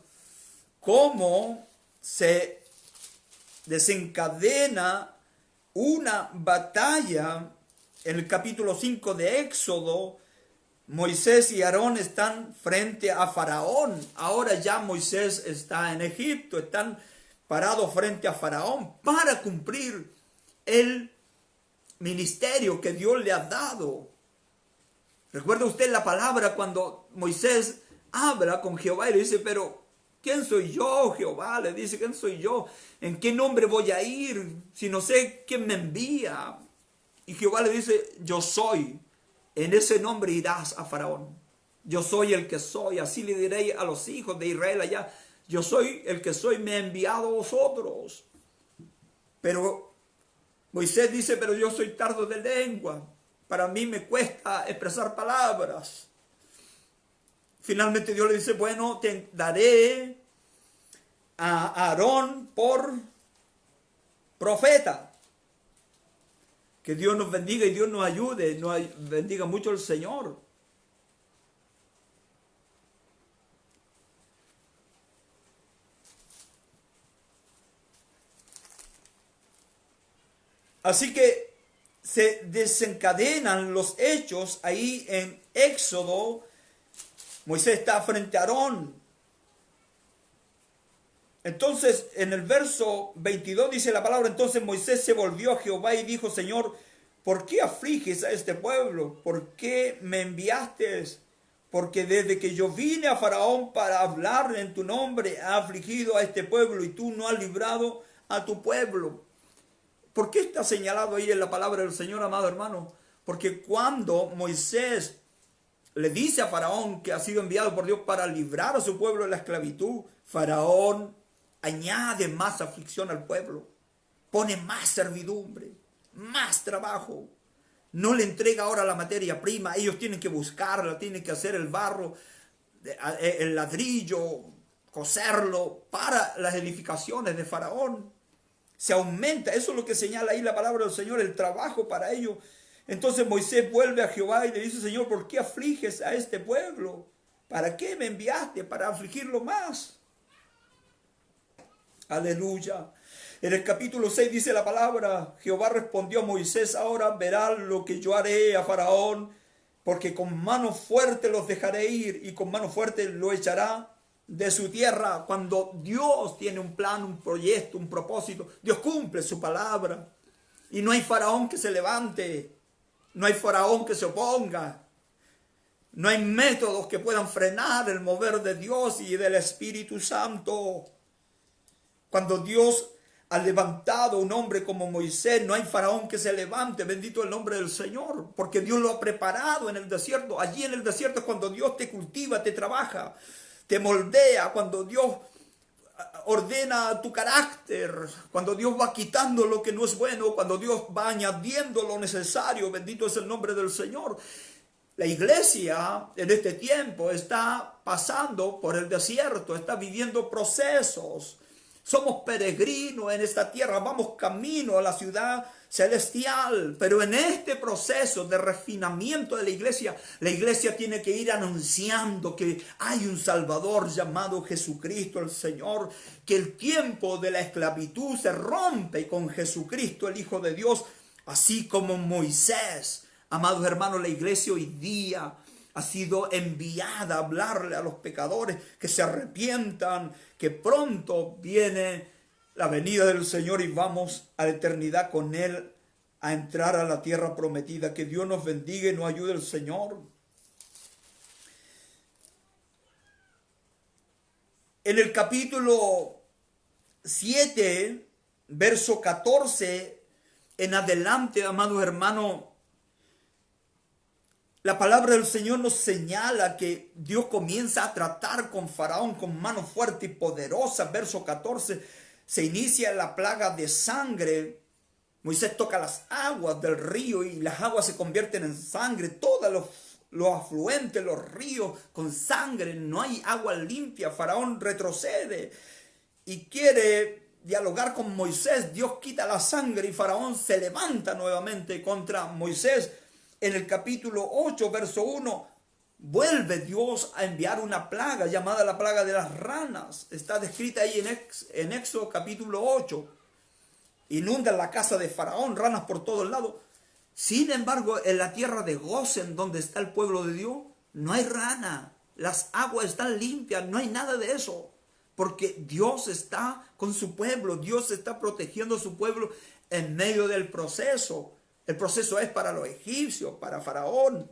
cómo se desencadena una batalla. En el capítulo 5 de Éxodo, Moisés y Aarón están frente a Faraón. Ahora ya Moisés está en Egipto, están parados frente a Faraón para cumplir el ministerio que Dios le ha dado. ¿Recuerda usted la palabra cuando Moisés habla con Jehová y le dice, pero ¿quién soy yo, Jehová? Le dice, ¿quién soy yo? ¿En qué nombre voy a ir si no sé quién me envía? Y Jehová le dice, yo soy. En ese nombre irás a Faraón. Yo soy el que soy. Así le diré a los hijos de Israel allá. Yo soy el que soy, me he enviado a vosotros. Pero Moisés dice, pero yo soy tardo de lengua. Para mí me cuesta expresar palabras. Finalmente Dios le dice, bueno, te daré a Aarón por profeta. Que Dios nos bendiga y Dios nos ayude, nos bendiga mucho el Señor. Así que se desencadenan los hechos ahí en Éxodo. Moisés está frente a Aarón. Entonces, en el verso 22 dice la palabra, entonces Moisés se volvió a Jehová y dijo, Señor, ¿por qué afliges a este pueblo? ¿Por qué me enviaste? Porque desde que yo vine a Faraón para hablarle en tu nombre, ha afligido a este pueblo y tú no has librado a tu pueblo. ¿Por qué está señalado ahí en la palabra del Señor, amado hermano? Porque cuando Moisés le dice a Faraón que ha sido enviado por Dios para librar a su pueblo de la esclavitud, Faraón añade más aflicción al pueblo, pone más servidumbre, más trabajo. No le entrega ahora la materia prima, ellos tienen que buscarla, tienen que hacer el barro, el ladrillo, coserlo para las edificaciones de Faraón. Se aumenta, eso es lo que señala ahí la palabra del Señor, el trabajo para ellos. Entonces Moisés vuelve a Jehová y le dice, Señor, ¿por qué afliges a este pueblo? ¿Para qué me enviaste? Para afligirlo más. Aleluya. En el capítulo 6 dice la palabra, Jehová respondió a Moisés, ahora verás lo que yo haré a Faraón, porque con mano fuerte los dejaré ir y con mano fuerte lo echará de su tierra. Cuando Dios tiene un plan, un proyecto, un propósito, Dios cumple su palabra. Y no hay faraón que se levante No hay faraón que se oponga. No hay métodos que puedan frenar el mover de Dios y del Espíritu Santo. Cuando Dios ha levantado un hombre como Moisés, no hay faraón que se levante, bendito el nombre del Señor, porque Dios lo ha preparado en el desierto. Allí en el desierto es cuando Dios te cultiva, te trabaja, te moldea, cuando Dios ordena tu carácter, cuando Dios va quitando lo que no es bueno, cuando Dios va añadiendo lo necesario, bendito es el nombre del Señor. La iglesia en este tiempo está pasando por el desierto, está viviendo procesos. Somos peregrinos en esta tierra, vamos camino a la ciudad celestial, pero en este proceso de refinamiento de la iglesia tiene que ir anunciando que hay un Salvador llamado Jesucristo el Señor, que el tiempo de la esclavitud se rompe con Jesucristo el Hijo de Dios, así como Moisés. Amados hermanos, la iglesia hoy día ha sido enviada a hablarle a los pecadores que se arrepientan, que pronto viene la venida del Señor y vamos a la eternidad con Él a entrar a la tierra prometida. Que Dios nos bendiga y nos ayude el Señor. En el capítulo 7, verso 14 en adelante, amados hermanos, la palabra del Señor nos señala que Dios comienza a tratar con Faraón con mano fuerte y poderosa. Verso 14, se inicia la plaga de sangre. Moisés toca las aguas del río y las aguas se convierten en sangre. Todos los afluentes, los ríos con sangre. No hay agua limpia. Faraón retrocede y quiere dialogar con Moisés. Dios quita la sangre y Faraón se levanta nuevamente contra Moisés. En el capítulo 8, verso 1, vuelve Dios a enviar una plaga llamada la plaga de las ranas. Está descrita ahí en Éxodo capítulo 8. Inundan la casa de Faraón, ranas por todos lados. Sin embargo, en la tierra de Gosén, donde está el pueblo de Dios, no hay rana. Las aguas están limpias, no hay nada de eso. Porque Dios está con su pueblo, Dios está protegiendo a su pueblo en medio del proceso. El proceso es para los egipcios, para Faraón.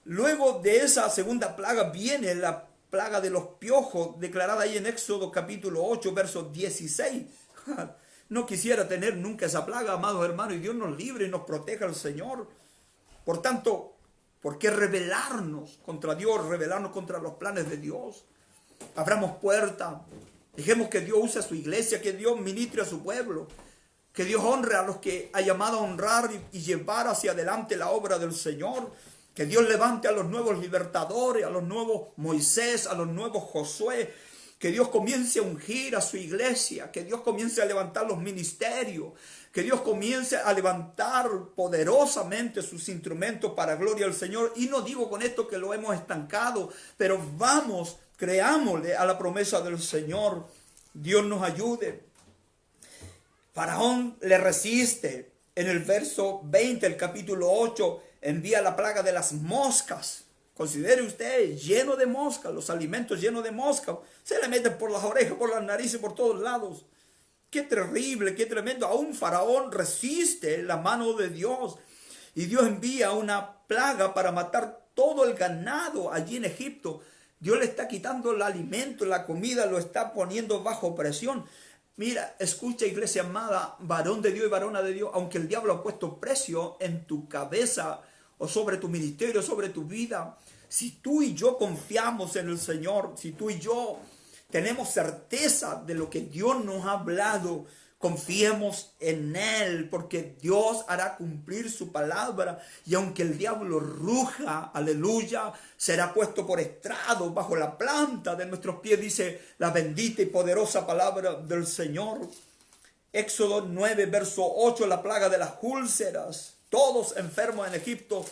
Luego de esa segunda plaga viene la plaga de los piojos, declarada ahí en Éxodo capítulo 8, verso 16. No quisiera tener nunca esa plaga, amados hermanos, y Dios nos libre y nos proteja el Señor. Por tanto, ¿por qué rebelarnos contra Dios, rebelarnos contra los planes de Dios? Abramos puerta, dejemos que Dios use a su iglesia, que Dios ministre a su pueblo. Que Dios honre a los que ha llamado a honrar y llevar hacia adelante la obra del Señor. Que Dios levante a los nuevos libertadores, a los nuevos Moisés, a los nuevos Josué. Que Dios comience a ungir a su iglesia. Que Dios comience a levantar los ministerios. Que Dios comience a levantar poderosamente sus instrumentos para gloria al Señor. Y no digo con esto que lo hemos estancado, pero vamos, creámosle a la promesa del Señor. Dios nos ayude. Faraón le resiste. En el verso 20, el capítulo 8, envía la plaga de las moscas. Considere usted, lleno de moscas, los alimentos llenos de moscas. Se le meten por las orejas, por las narices, por todos lados. Qué terrible, qué tremendo. Aún Faraón resiste la mano de Dios. Y Dios envía una plaga para matar todo el ganado allí en Egipto. Dios le está quitando el alimento, la comida, lo está poniendo bajo presión. Mira, escucha, iglesia amada, varón de Dios y varona de Dios, aunque el diablo ha puesto precio en tu cabeza o sobre tu ministerio, sobre tu vida, si tú y yo confiamos en el Señor, si tú y yo tenemos certeza de lo que Dios nos ha hablado, confiemos en Él, porque Dios hará cumplir su palabra. Y aunque el diablo ruja, aleluya, será puesto por estrado bajo la planta de nuestros pies, dice la bendita y poderosa palabra del Señor. Éxodo 9, verso 8, la plaga de las úlceras. Todos enfermos en Egipto,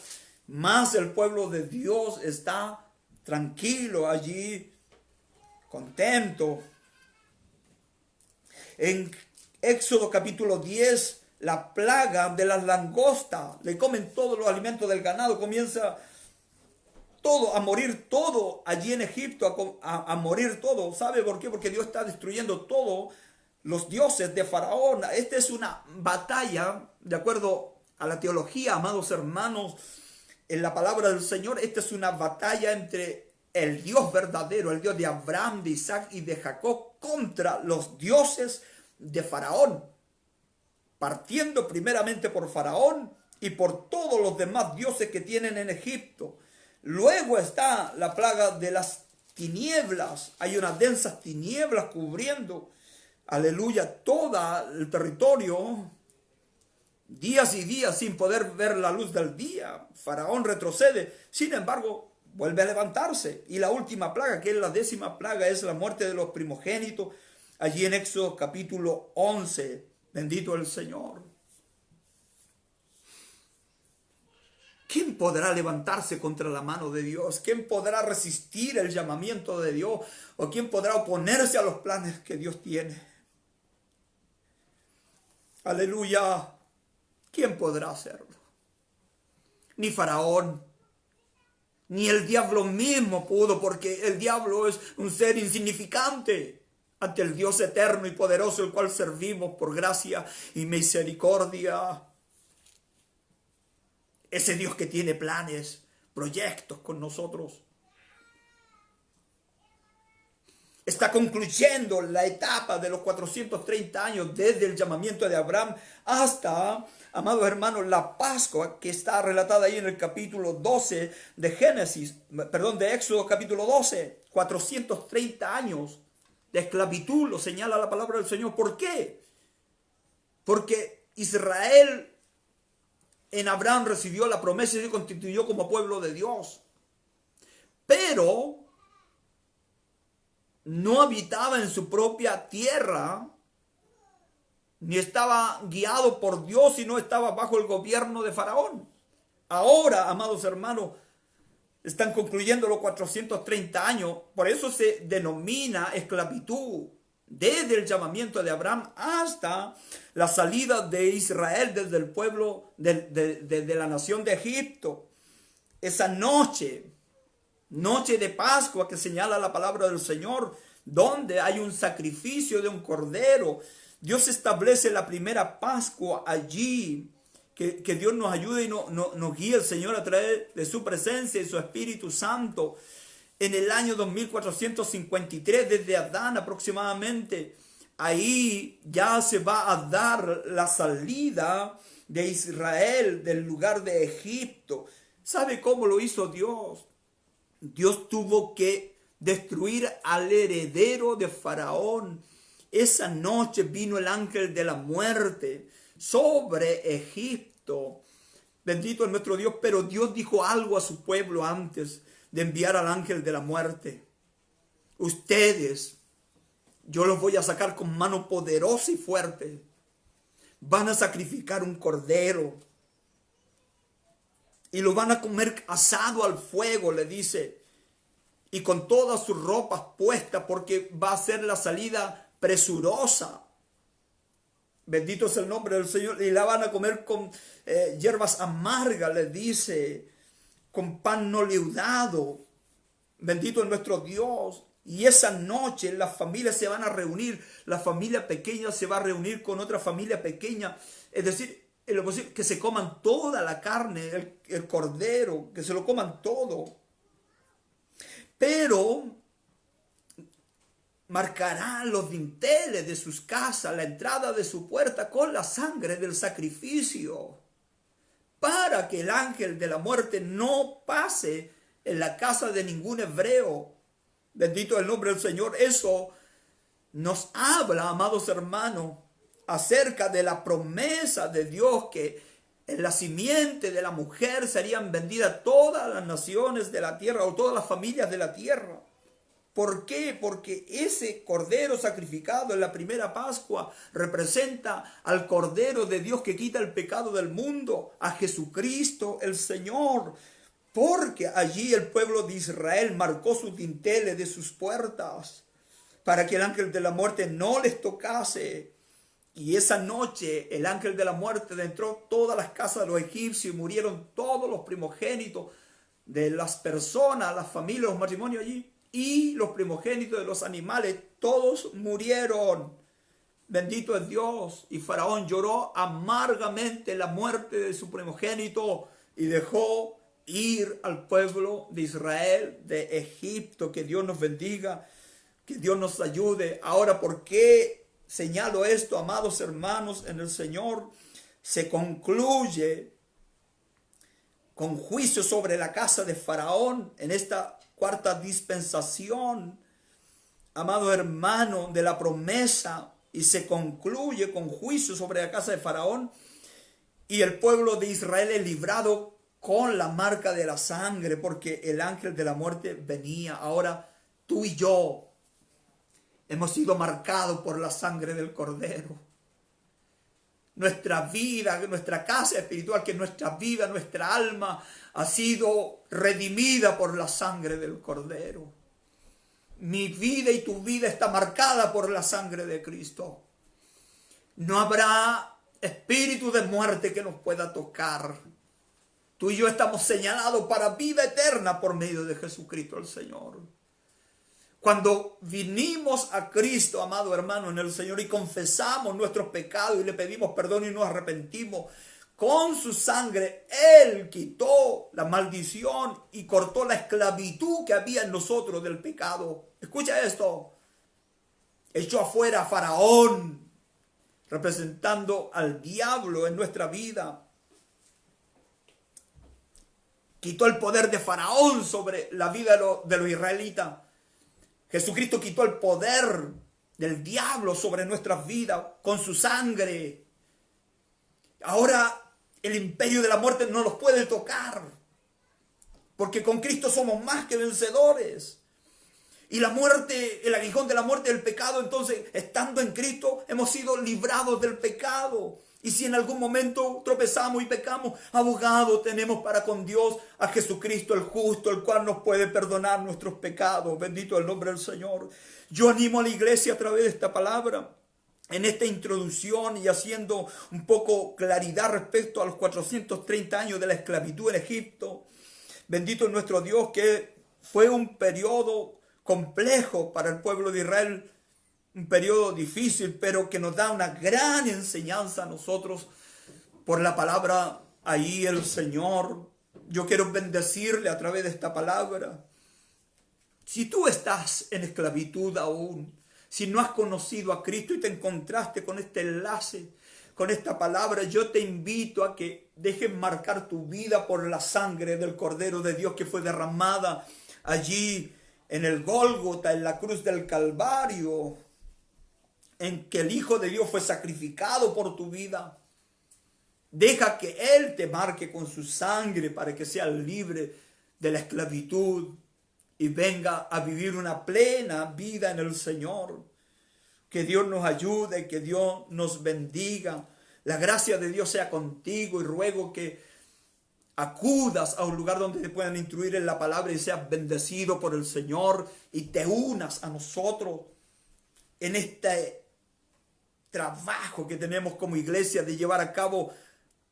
mas el pueblo de Dios está tranquilo allí, contento. En Éxodo capítulo 10, la plaga de las langostas. Le comen todos los alimentos del ganado. Comienza todo, a morir todo allí en Egipto, a morir todo. ¿Sabe por qué? Porque Dios está destruyendo todo los dioses de Faraón. Esta es una batalla, de acuerdo a la teología, amados hermanos, en la palabra del Señor, esta es una batalla entre el Dios verdadero, el Dios de Abraham, de Isaac y de Jacob, contra los dioses de Faraón, partiendo primeramente por Faraón y por todos los demás dioses que tienen en Egipto. Luego está la plaga de las tinieblas. Hay unas densas tinieblas cubriendo, aleluya, todo el territorio. Días y días sin poder ver la luz del día. Faraón retrocede. Sin embargo, vuelve a levantarse. Y la última plaga, que es la 10ª plaga, es la muerte de los primogénitos. Allí en Éxodo capítulo 11. Bendito el Señor. ¿Quién podrá levantarse contra la mano de Dios? ¿Quién podrá resistir el llamamiento de Dios? ¿O quién podrá oponerse a los planes que Dios tiene? Aleluya. ¿Quién podrá hacerlo? Ni Faraón, ni el diablo mismo pudo, porque el diablo es un ser insignificante ante el Dios eterno y poderoso, el cual servimos por gracia y misericordia. Ese Dios que tiene planes, proyectos con nosotros. Está concluyendo la etapa de los 430 años desde el llamamiento de Abraham hasta, amados hermanos, la Pascua, que está relatada ahí en el capítulo 12 de Éxodo capítulo 12. 430 años de esclavitud, lo señala la palabra del Señor. ¿Por qué? Porque Israel en Abraham recibió la promesa y se constituyó como pueblo de Dios. Pero no habitaba en su propia tierra, ni estaba guiado por Dios, y no estaba bajo el gobierno de Faraón. Ahora, amados hermanos, están concluyendo los 430 años, por eso se denomina esclavitud, desde el llamamiento de Abraham hasta la salida de Israel desde el pueblo, desde la nación de Egipto. Esa noche de Pascua que señala la palabra del Señor, donde hay un sacrificio de un cordero. Dios establece la primera Pascua allí. Que Dios nos ayude y nos guíe el Señor a través de su presencia y su Espíritu Santo. En el año 2453, desde Adán aproximadamente, ahí ya se va a dar la salida de Israel del lugar de Egipto. ¿Sabe cómo lo hizo Dios? Dios tuvo que destruir al heredero de Faraón. Esa noche vino el ángel de la muerte sobre Egipto. Bendito es nuestro Dios, pero Dios dijo algo a su pueblo antes de enviar al ángel de la muerte. Ustedes, yo los voy a sacar con mano poderosa y fuerte. Van a sacrificar un cordero y lo van a comer asado al fuego, le dice, y con todas sus ropas puestas, porque va a ser la salida presurosa. Bendito es el nombre del Señor. Y la van a comer con hierbas amargas, le dice, con pan no leudado. Bendito es nuestro Dios. Y esa noche las familias se van a reunir. La familia pequeña se va a reunir con otra familia pequeña. Es decir, en lo posible, que se coman toda la carne, el cordero, que se lo coman todo. Pero marcarán los dinteles de sus casas, la entrada de su puerta, con la sangre del sacrificio, para que el ángel de la muerte no pase en la casa de ningún hebreo. Bendito el nombre del Señor. Eso nos habla, amados hermanos, acerca de la promesa de Dios, que en la simiente de la mujer serían vendidas todas las naciones de la tierra, o todas las familias de la tierra. ¿Por qué? Porque ese cordero sacrificado en la primera Pascua representa al Cordero de Dios que quita el pecado del mundo, a Jesucristo el Señor. Porque allí el pueblo de Israel marcó sus dinteles de sus puertas para que el ángel de la muerte no les tocase. Y esa noche el ángel de la muerte entró todas las casas de los egipcios y murieron todos los primogénitos de las personas, las familias, los matrimonios allí. Y los primogénitos de los animales, todos murieron. Bendito es Dios. Y Faraón lloró amargamente la muerte de su primogénito y dejó ir al pueblo de Israel, de Egipto. Que Dios nos bendiga, que Dios nos ayude. Ahora, ¿por qué señalo esto, amados hermanos en el Señor? Se concluye con juicio sobre la casa de Faraón en esta cuarta dispensación, amado hermano, de la promesa, y se concluye con juicio sobre la casa de Faraón, y el pueblo de Israel es librado con la marca de la sangre, porque el ángel de la muerte venía. Ahora tú y yo hemos sido marcados por la sangre del Cordero. Nuestra vida, nuestra casa espiritual, que nuestra vida, nuestra alma ha sido redimida por la sangre del Cordero. Mi vida y tu vida está marcada por la sangre de Cristo. No habrá espíritu de muerte que nos pueda tocar. Tú y yo estamos señalados para vida eterna por medio de Jesucristo el Señor. Cuando vinimos a Cristo, amado hermano, en el Señor, y confesamos nuestros pecados y le pedimos perdón y nos arrepentimos, con su sangre Él quitó la maldición y cortó la esclavitud que había en nosotros del pecado. Escucha esto. Echó afuera a Faraón, representando al diablo en nuestra vida. Quitó el poder de Faraón sobre la vida de los israelitas. Jesucristo quitó el poder del diablo sobre nuestras vidas con su sangre. Ahora el imperio de la muerte no nos puede tocar, porque con Cristo somos más que vencedores. Y la muerte, el aguijón de la muerte, el pecado, entonces, estando en Cristo, hemos sido librados del pecado. Y si en algún momento tropezamos y pecamos, abogado tenemos para con Dios a Jesucristo el justo, el cual nos puede perdonar nuestros pecados. Bendito el nombre del Señor. Yo animo a la iglesia a través de esta palabra, en esta introducción y haciendo un poco claridad respecto a los 430 años de la esclavitud en Egipto. Bendito es nuestro Dios, que fue un periodo complejo para el pueblo de Israel, un periodo difícil, pero que nos da una gran enseñanza a nosotros por la palabra ahí el Señor. Yo quiero bendecirle a través de esta palabra. Si tú estás en esclavitud aún, si no has conocido a Cristo y te encontraste con este enlace, con esta palabra, yo te invito a que dejes marcar tu vida por la sangre del Cordero de Dios que fue derramada allí en el Gólgota, en la cruz del Calvario, en que el Hijo de Dios fue sacrificado por tu vida. Deja que Él te marque con su sangre para que seas libre de la esclavitud y venga a vivir una plena vida en el Señor. Que Dios nos ayude, que Dios nos bendiga. La gracia de Dios sea contigo, y ruego que acudas a un lugar donde te puedan instruir en la palabra y seas bendecido por el Señor y te unas a nosotros en este trabajo que tenemos como iglesia de llevar a cabo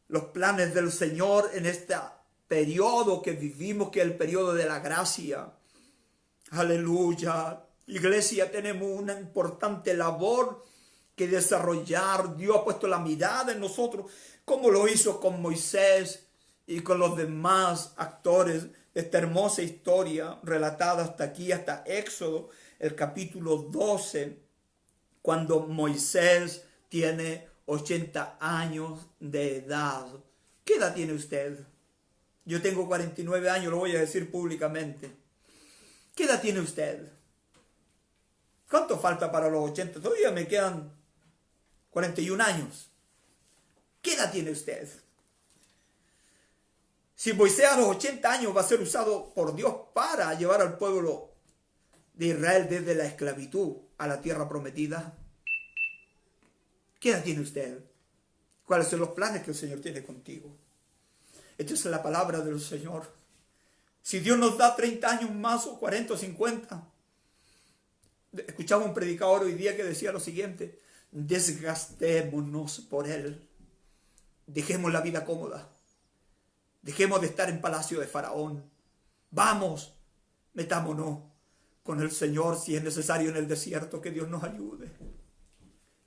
los planes del Señor en este periodo que vivimos, que es el periodo de la gracia. Aleluya. Iglesia, tenemos una importante labor que desarrollar. Dios ha puesto la mirada en nosotros, como lo hizo con Moisés y con los demás actores de esta hermosa historia relatada hasta aquí, hasta Éxodo, el capítulo 12, cuando Moisés tiene 80 años de edad. ¿Qué edad tiene usted? Yo tengo 49 años, lo voy a decir públicamente. ¿Qué edad tiene usted? ¿Cuánto falta para los 80? Todavía me quedan 41 años. ¿Qué edad tiene usted? Si Moisés a los 80 años va a ser usado por Dios para llevar al pueblo de Israel desde la esclavitud a la tierra prometida, ¿qué edad tiene usted? ¿Cuáles son los planes que el Señor tiene contigo? Esta es la palabra del Señor. Si Dios nos da 30 años más o 40 o 50, escuchaba un predicador hoy día que decía lo siguiente: desgastémonos por Él. Dejemos la vida cómoda. Dejemos de estar en palacio de Faraón. Vamos, metámonos con el Señor si es necesario en el desierto. Que Dios nos ayude.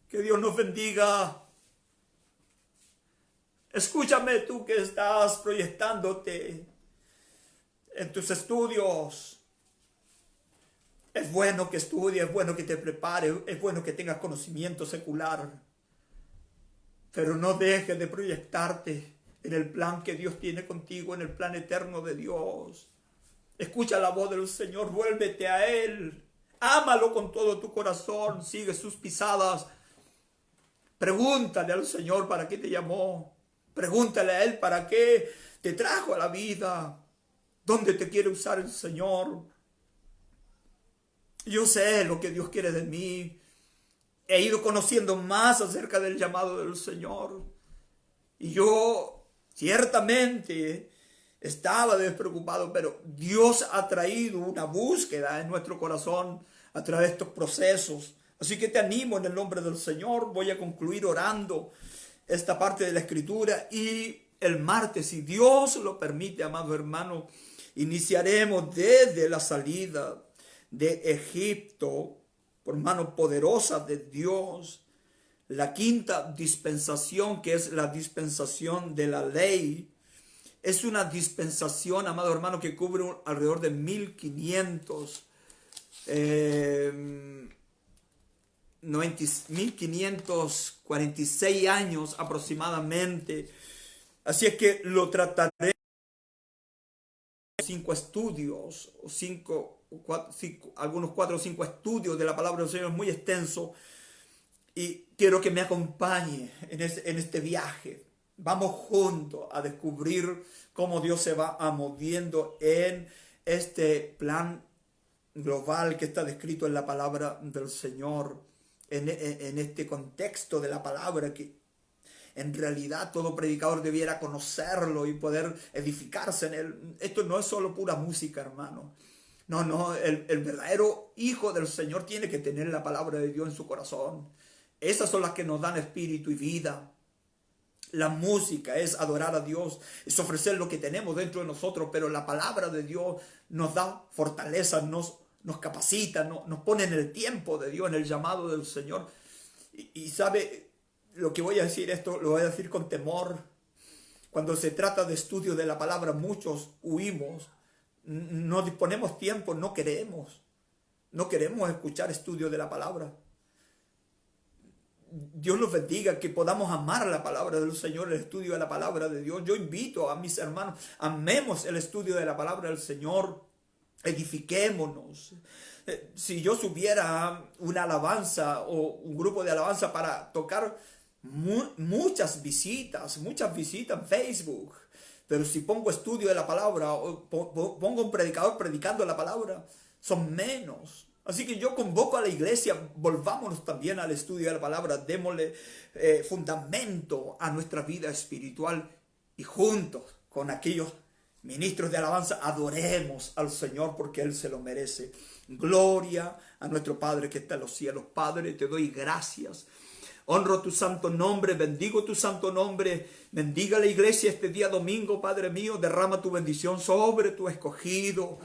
Que Dios nos bendiga. Escúchame tú que estás proyectándote en tus estudios. Es bueno que estudies, es bueno que te prepares, es bueno que tengas conocimiento secular. Pero no dejes de proyectarte en el plan que Dios tiene contigo, en el plan eterno de Dios. Escucha la voz del Señor, vuélvete a Él. Ámalo con todo tu corazón, sigue sus pisadas. Pregúntale al Señor para qué te llamó. Pregúntale a Él para qué te trajo a la vida. ¿Dónde te quiere usar el Señor? Yo sé lo que Dios quiere de mí. He ido conociendo más acerca del llamado del Señor. Y yo ciertamente estaba despreocupado, pero Dios ha traído una búsqueda en nuestro corazón a través de estos procesos. Así que te animo en el nombre del Señor. Voy a concluir orando esta parte de la Escritura y el martes, si Dios lo permite, amado hermano, iniciaremos desde la salida de Egipto por mano poderosa de Dios, la quinta dispensación, que es la dispensación de la ley. Es una dispensación, amado hermano, que cubre alrededor de 1546 años aproximadamente. Así es que lo trataré en 5 estudios, algunos 4 o 5 estudios de la palabra del Señor, es muy extenso. Y quiero que me acompañe en este viaje. Vamos juntos a descubrir cómo Dios se va moviendo en este plan global que está descrito en la palabra del Señor, en este contexto de la palabra que en realidad todo predicador debiera conocerlo y poder edificarse en él. Esto no es solo pura música, hermano. No, el verdadero hijo del Señor tiene que tener la palabra de Dios en su corazón. Esas son las que nos dan espíritu y vida. La música es adorar a Dios, es ofrecer lo que tenemos dentro de nosotros, pero la palabra de Dios nos da fortaleza, nos capacita, nos pone en el tiempo de Dios, en el llamado del Señor. Y sabe, lo que voy a decir, esto lo voy a decir con temor. Cuando se trata de estudio de la palabra, muchos huimos, no disponemos tiempo, no queremos escuchar estudio de la palabra. Dios nos bendiga, que podamos amar la palabra del Señor, el estudio de la palabra de Dios. Yo invito a mis hermanos, amemos el estudio de la palabra del Señor, edifiquémonos. Si yo subiera una alabanza o un grupo de alabanza para tocar muchas visitas en Facebook, pero si pongo estudio de la palabra o pongo un predicador predicando la palabra, son menos. Así que yo convoco a la iglesia, volvámonos también al estudio de la palabra, démosle fundamento a nuestra vida espiritual y juntos con aquellos ministros de alabanza adoremos al Señor porque Él se lo merece. Gloria a nuestro Padre que está en los cielos. Padre, te doy gracias. Honro tu santo nombre, bendigo tu santo nombre. Bendiga la iglesia este día domingo, Padre mío. Derrama tu bendición sobre tu escogido.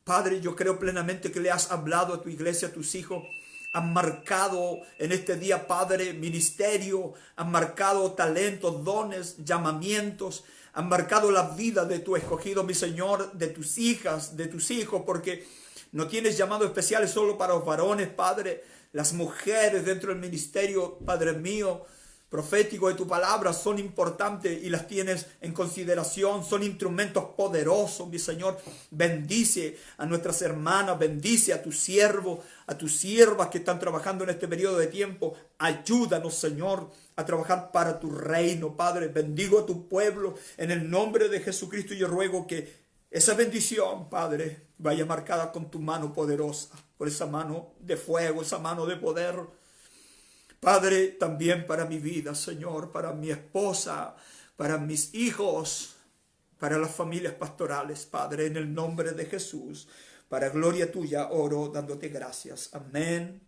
Padre, yo creo plenamente que le has hablado a tu iglesia, a tus hijos. Han marcado en este día, Padre, ministerio. Han marcado talentos, dones, llamamientos. Han marcado la vida de tu escogido, mi Señor, de tus hijas, de tus hijos. Porque no tienes llamados especiales solo para los varones, Padre. Las mujeres dentro del ministerio, Padre mío, profético de tu palabra son importantes y las tienes en consideración, son instrumentos poderosos, mi Señor. Bendice a nuestras hermanas, bendice a tu siervo, a tus siervas que están trabajando en este periodo de tiempo. Ayúdanos, Señor, a trabajar para tu reino, Padre. Bendigo a tu pueblo en el nombre de Jesucristo y yo ruego que esa bendición, Padre, vaya marcada con tu mano poderosa, por esa mano de fuego, esa mano de poder. Padre, también para mi vida, Señor, para mi esposa, para mis hijos, para las familias pastorales, Padre, en el nombre de Jesús, para gloria tuya, oro dándote gracias. Amén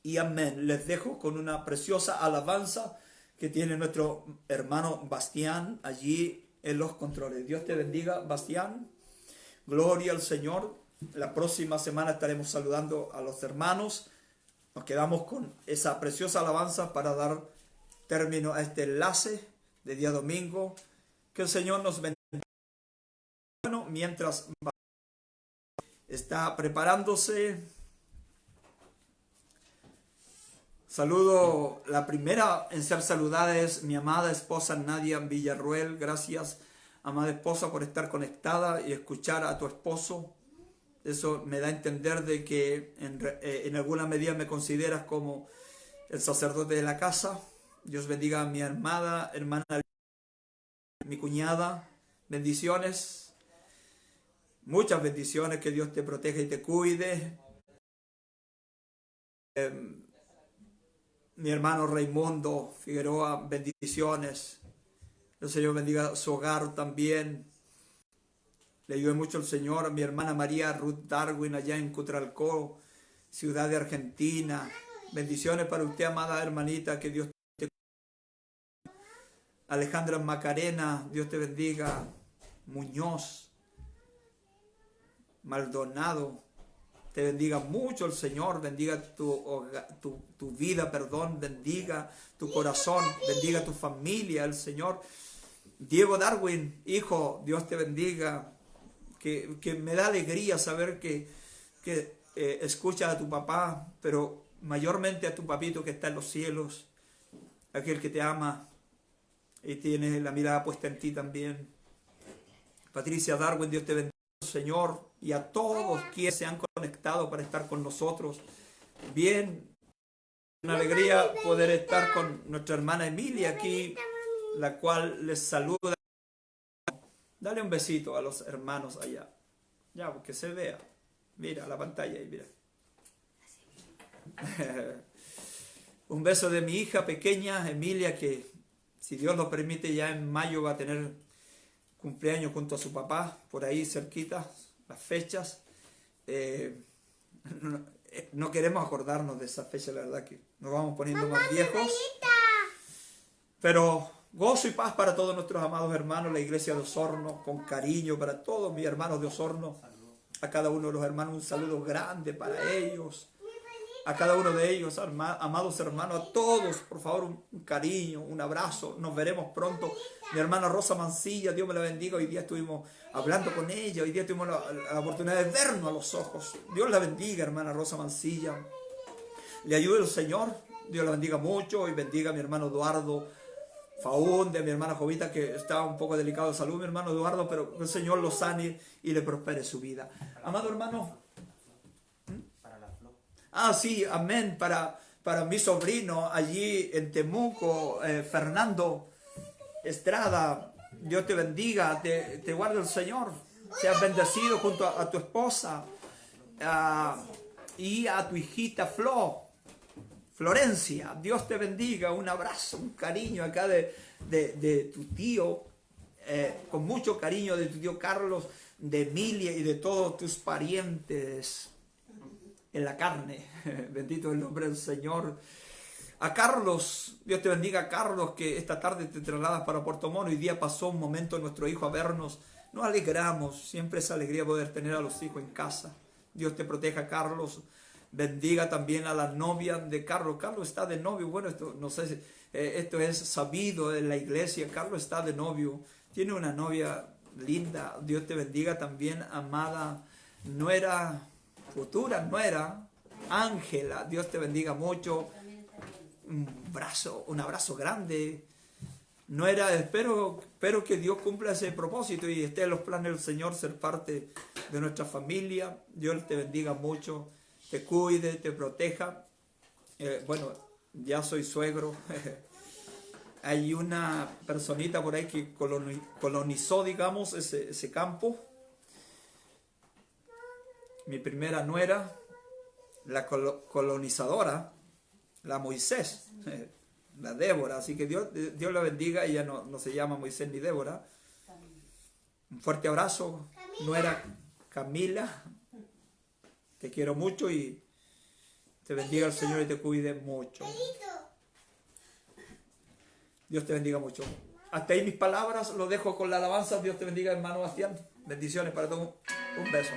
y amén. Les dejo con una preciosa alabanza que tiene nuestro hermano Bastián allí en los controles. Dios te bendiga, Bastián. Gloria al Señor. La próxima semana estaremos saludando a los hermanos nos quedamos con esa preciosa alabanza para dar término a este enlace de día domingo. Que el Señor nos bendiga. Bueno, mientras está preparándose, saludo, la primera en ser saludada es mi amada esposa Nadia Villarruel. Gracias, amada esposa, por estar conectada y escuchar a tu esposo. Eso me da a entender de que en alguna medida me consideras como el sacerdote de la casa. Dios bendiga a mi hermana, mi cuñada. Bendiciones, muchas bendiciones, que Dios te proteja y te cuide. Mi hermano Raimundo Figueroa, bendiciones. El Señor bendiga su hogar también. Le ayude mucho el Señor. A mi hermana María Ruth Darwin allá en Cutralcó, ciudad de Argentina. Bendiciones para usted, amada hermanita, que Dios te cuide. Alejandra Macarena, Dios te bendiga. Muñoz, Maldonado, te bendiga mucho el Señor, bendiga tu vida, perdón, bendiga tu corazón, bendiga tu familia, el Señor. Diego Darwin, hijo, Dios te bendiga. Que me da alegría saber que escuchas a tu papá, pero mayormente a tu papito que está en los cielos, aquel que te ama y tiene la mirada puesta en ti también. Patricia Darwin, Dios te bendiga, Señor, y a todos quienes se han conectado para estar con nosotros. Bien, una alegría poder estar con nuestra hermana Emilia aquí, la cual les saluda. Dale un besito a los hermanos allá. Ya, porque se vea. Mira la pantalla ahí, mira. Un beso de mi hija pequeña, Emilia, que si Dios lo permite ya en mayo va a tener cumpleaños junto a su papá, por ahí cerquita, las fechas. No queremos acordarnos de esa fecha, la verdad que nos vamos poniendo más viejos. Pero gozo y paz para todos nuestros amados hermanos, la iglesia de Osorno, con cariño para todos mis hermanos de Osorno, a cada uno de los hermanos un saludo grande para ellos, a cada uno de ellos, amados hermanos, a todos, por favor, un cariño, un abrazo, nos veremos pronto. Mi hermana Rosa Mancilla, Dios me la bendiga, hoy día estuvimos hablando con ella, hoy día tuvimos la oportunidad de vernos a los ojos. Dios la bendiga, hermana Rosa Mancilla, le ayude el Señor, Dios la bendiga mucho, y bendiga a mi hermano Eduardo Faúnde, a mi hermana Jovita, que está un poco delicado de salud, mi hermano Eduardo, pero que el Señor lo sane y le prospere su vida. Amado hermano, sí, amén, para mi sobrino allí en Temuco, Fernando Estrada, Dios te bendiga, te guarde el Señor, seas bendecido junto a tu esposa y a tu hijita Florencia, Dios te bendiga, un abrazo, un cariño acá de tu tío, con mucho cariño de tu tío Carlos, de Emilia y de todos tus parientes en la carne. Bendito el nombre del Señor. A Carlos, Dios te bendiga, Carlos, que esta tarde te trasladas para Puerto Montt. Hoy día pasó un momento nuestro hijo a vernos. Nos alegramos, siempre es alegría poder tener a los hijos en casa. Dios te proteja, Carlos. Bendiga también a la novia de Carlos. Carlos está de novio. Bueno, esto no sé si esto es sabido en la iglesia. Carlos está de novio. Tiene una novia linda. Dios te bendiga también, amada nuera, futura nuera, Ángela. Dios te bendiga mucho. Un abrazo grande. Nuera, espero que Dios cumpla ese propósito y esté en los planes del Señor ser parte de nuestra familia. Dios te bendiga mucho, te cuide, te proteja. Bueno, ya soy suegro. Hay una personita por ahí que colonizó, digamos, ese campo. Mi primera nuera, la colonizadora, la Moisés, la Débora. Así que Dios la bendiga. Ella no se llama Moisés ni Débora. Un fuerte abrazo, nuera Camila. Te quiero mucho y te bendiga el Señor y te cuide mucho. Dios te bendiga mucho. Hasta ahí mis palabras, lo dejo con la alabanza. Dios te bendiga, hermano Bastián. Bendiciones para todos. Un beso.